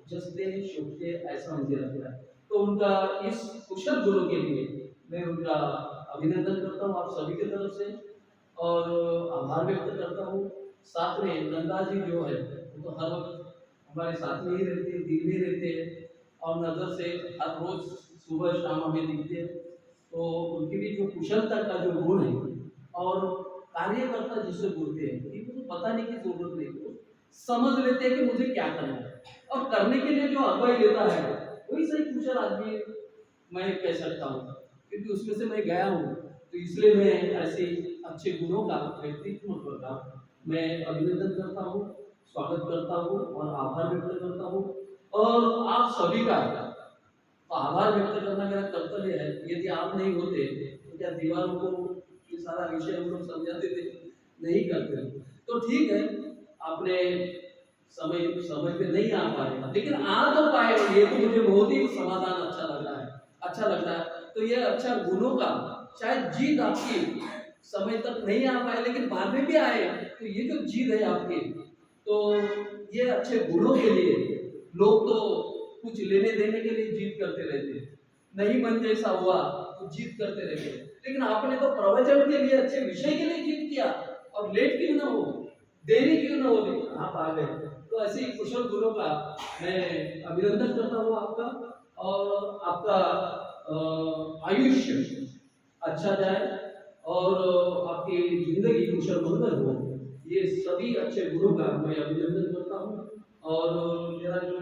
जसते शोभते ऐसा मुझे लग रहा है। तो उनका इस कुशल गुरु के लिए मैं उनका अभिनंदन करता हूँ आप सभी की तरफ से, और आभार व्यक्त करता हूँ। साथ में नंदा जी जो है वो तो हर वक्त हमारे साथ में ही रहते हैं, दिल में रहते हैं, और नजर से हर रोज सुबह शाम हमें दिखते हैं। तो उनकी भी जो कुशलता का जो गुण है और कार्यकर्ता जिसे बोलते हैं, इनको तो बताने की जरूरत नहीं, तो समझ लेते हैं कि मुझे क्या करना है, और करने के लिए जो अगुवाई लेता है वही सही कुशल आदमी मैं कह सकता हूँ, क्योंकि उसमें से मैं गया हूँ। तो इसलिए मैं ऐसे अच्छे गुणों का व्यक्तित्व करता हूँ, मैं अभिनंदन करता हूँ, स्वागत करता हूँ और आभार व्यक्त करता हूँ। और आप सभी का तो आभार व्यक्त करना मेरा कर्तव्य है। यदि आप नहीं होते तो क्या दीवारों को ये सारा विषय हम लोग समझाते थे? नहीं करते। तो ठीक है, आपने समय पे नहीं आ पाए, लेकिन आ तो पाए, ये तो मुझे बहुत ही समाधान अच्छा लग रहा है, अच्छा लग रहा है। तो ये अच्छा गुणों का शायद जीत आपकी समय तक नहीं आ पाए, लेकिन बाद में भी आए, तो ये जो जीत है आपकी, तो ये अच्छे गुणों के लिए लोग तो कुछ लेने देने के लिए जीत करते रहते हैं, नहीं मन जैसा हुआ तो जीत करते रहते हैं। लेकिन आपने तो प्रवचन के लिए, अच्छे विषय के लिए जीत किया, और लेट क्यों ना हो, देरी क्यों ना हो, लेकिन आप आ गए। तो ऐसे ही कुशल गुणों का मैं अभिनंदन करता हूँ आपका, और आपका आयुष्य अच्छा जाए और आपकी जिंदगी कुशल मंगल हो, ये सभी अच्छे गुणों का मैं अभिनंदन करता हूँ। और मेरा जो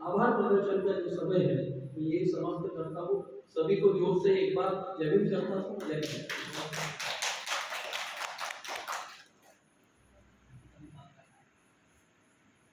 आभार प्रदर्शन का जो समय है मैं यही समाप्त करता हूँ। सभी को जोर से एक बार जय हिंद करता हूँ। जय हिंद।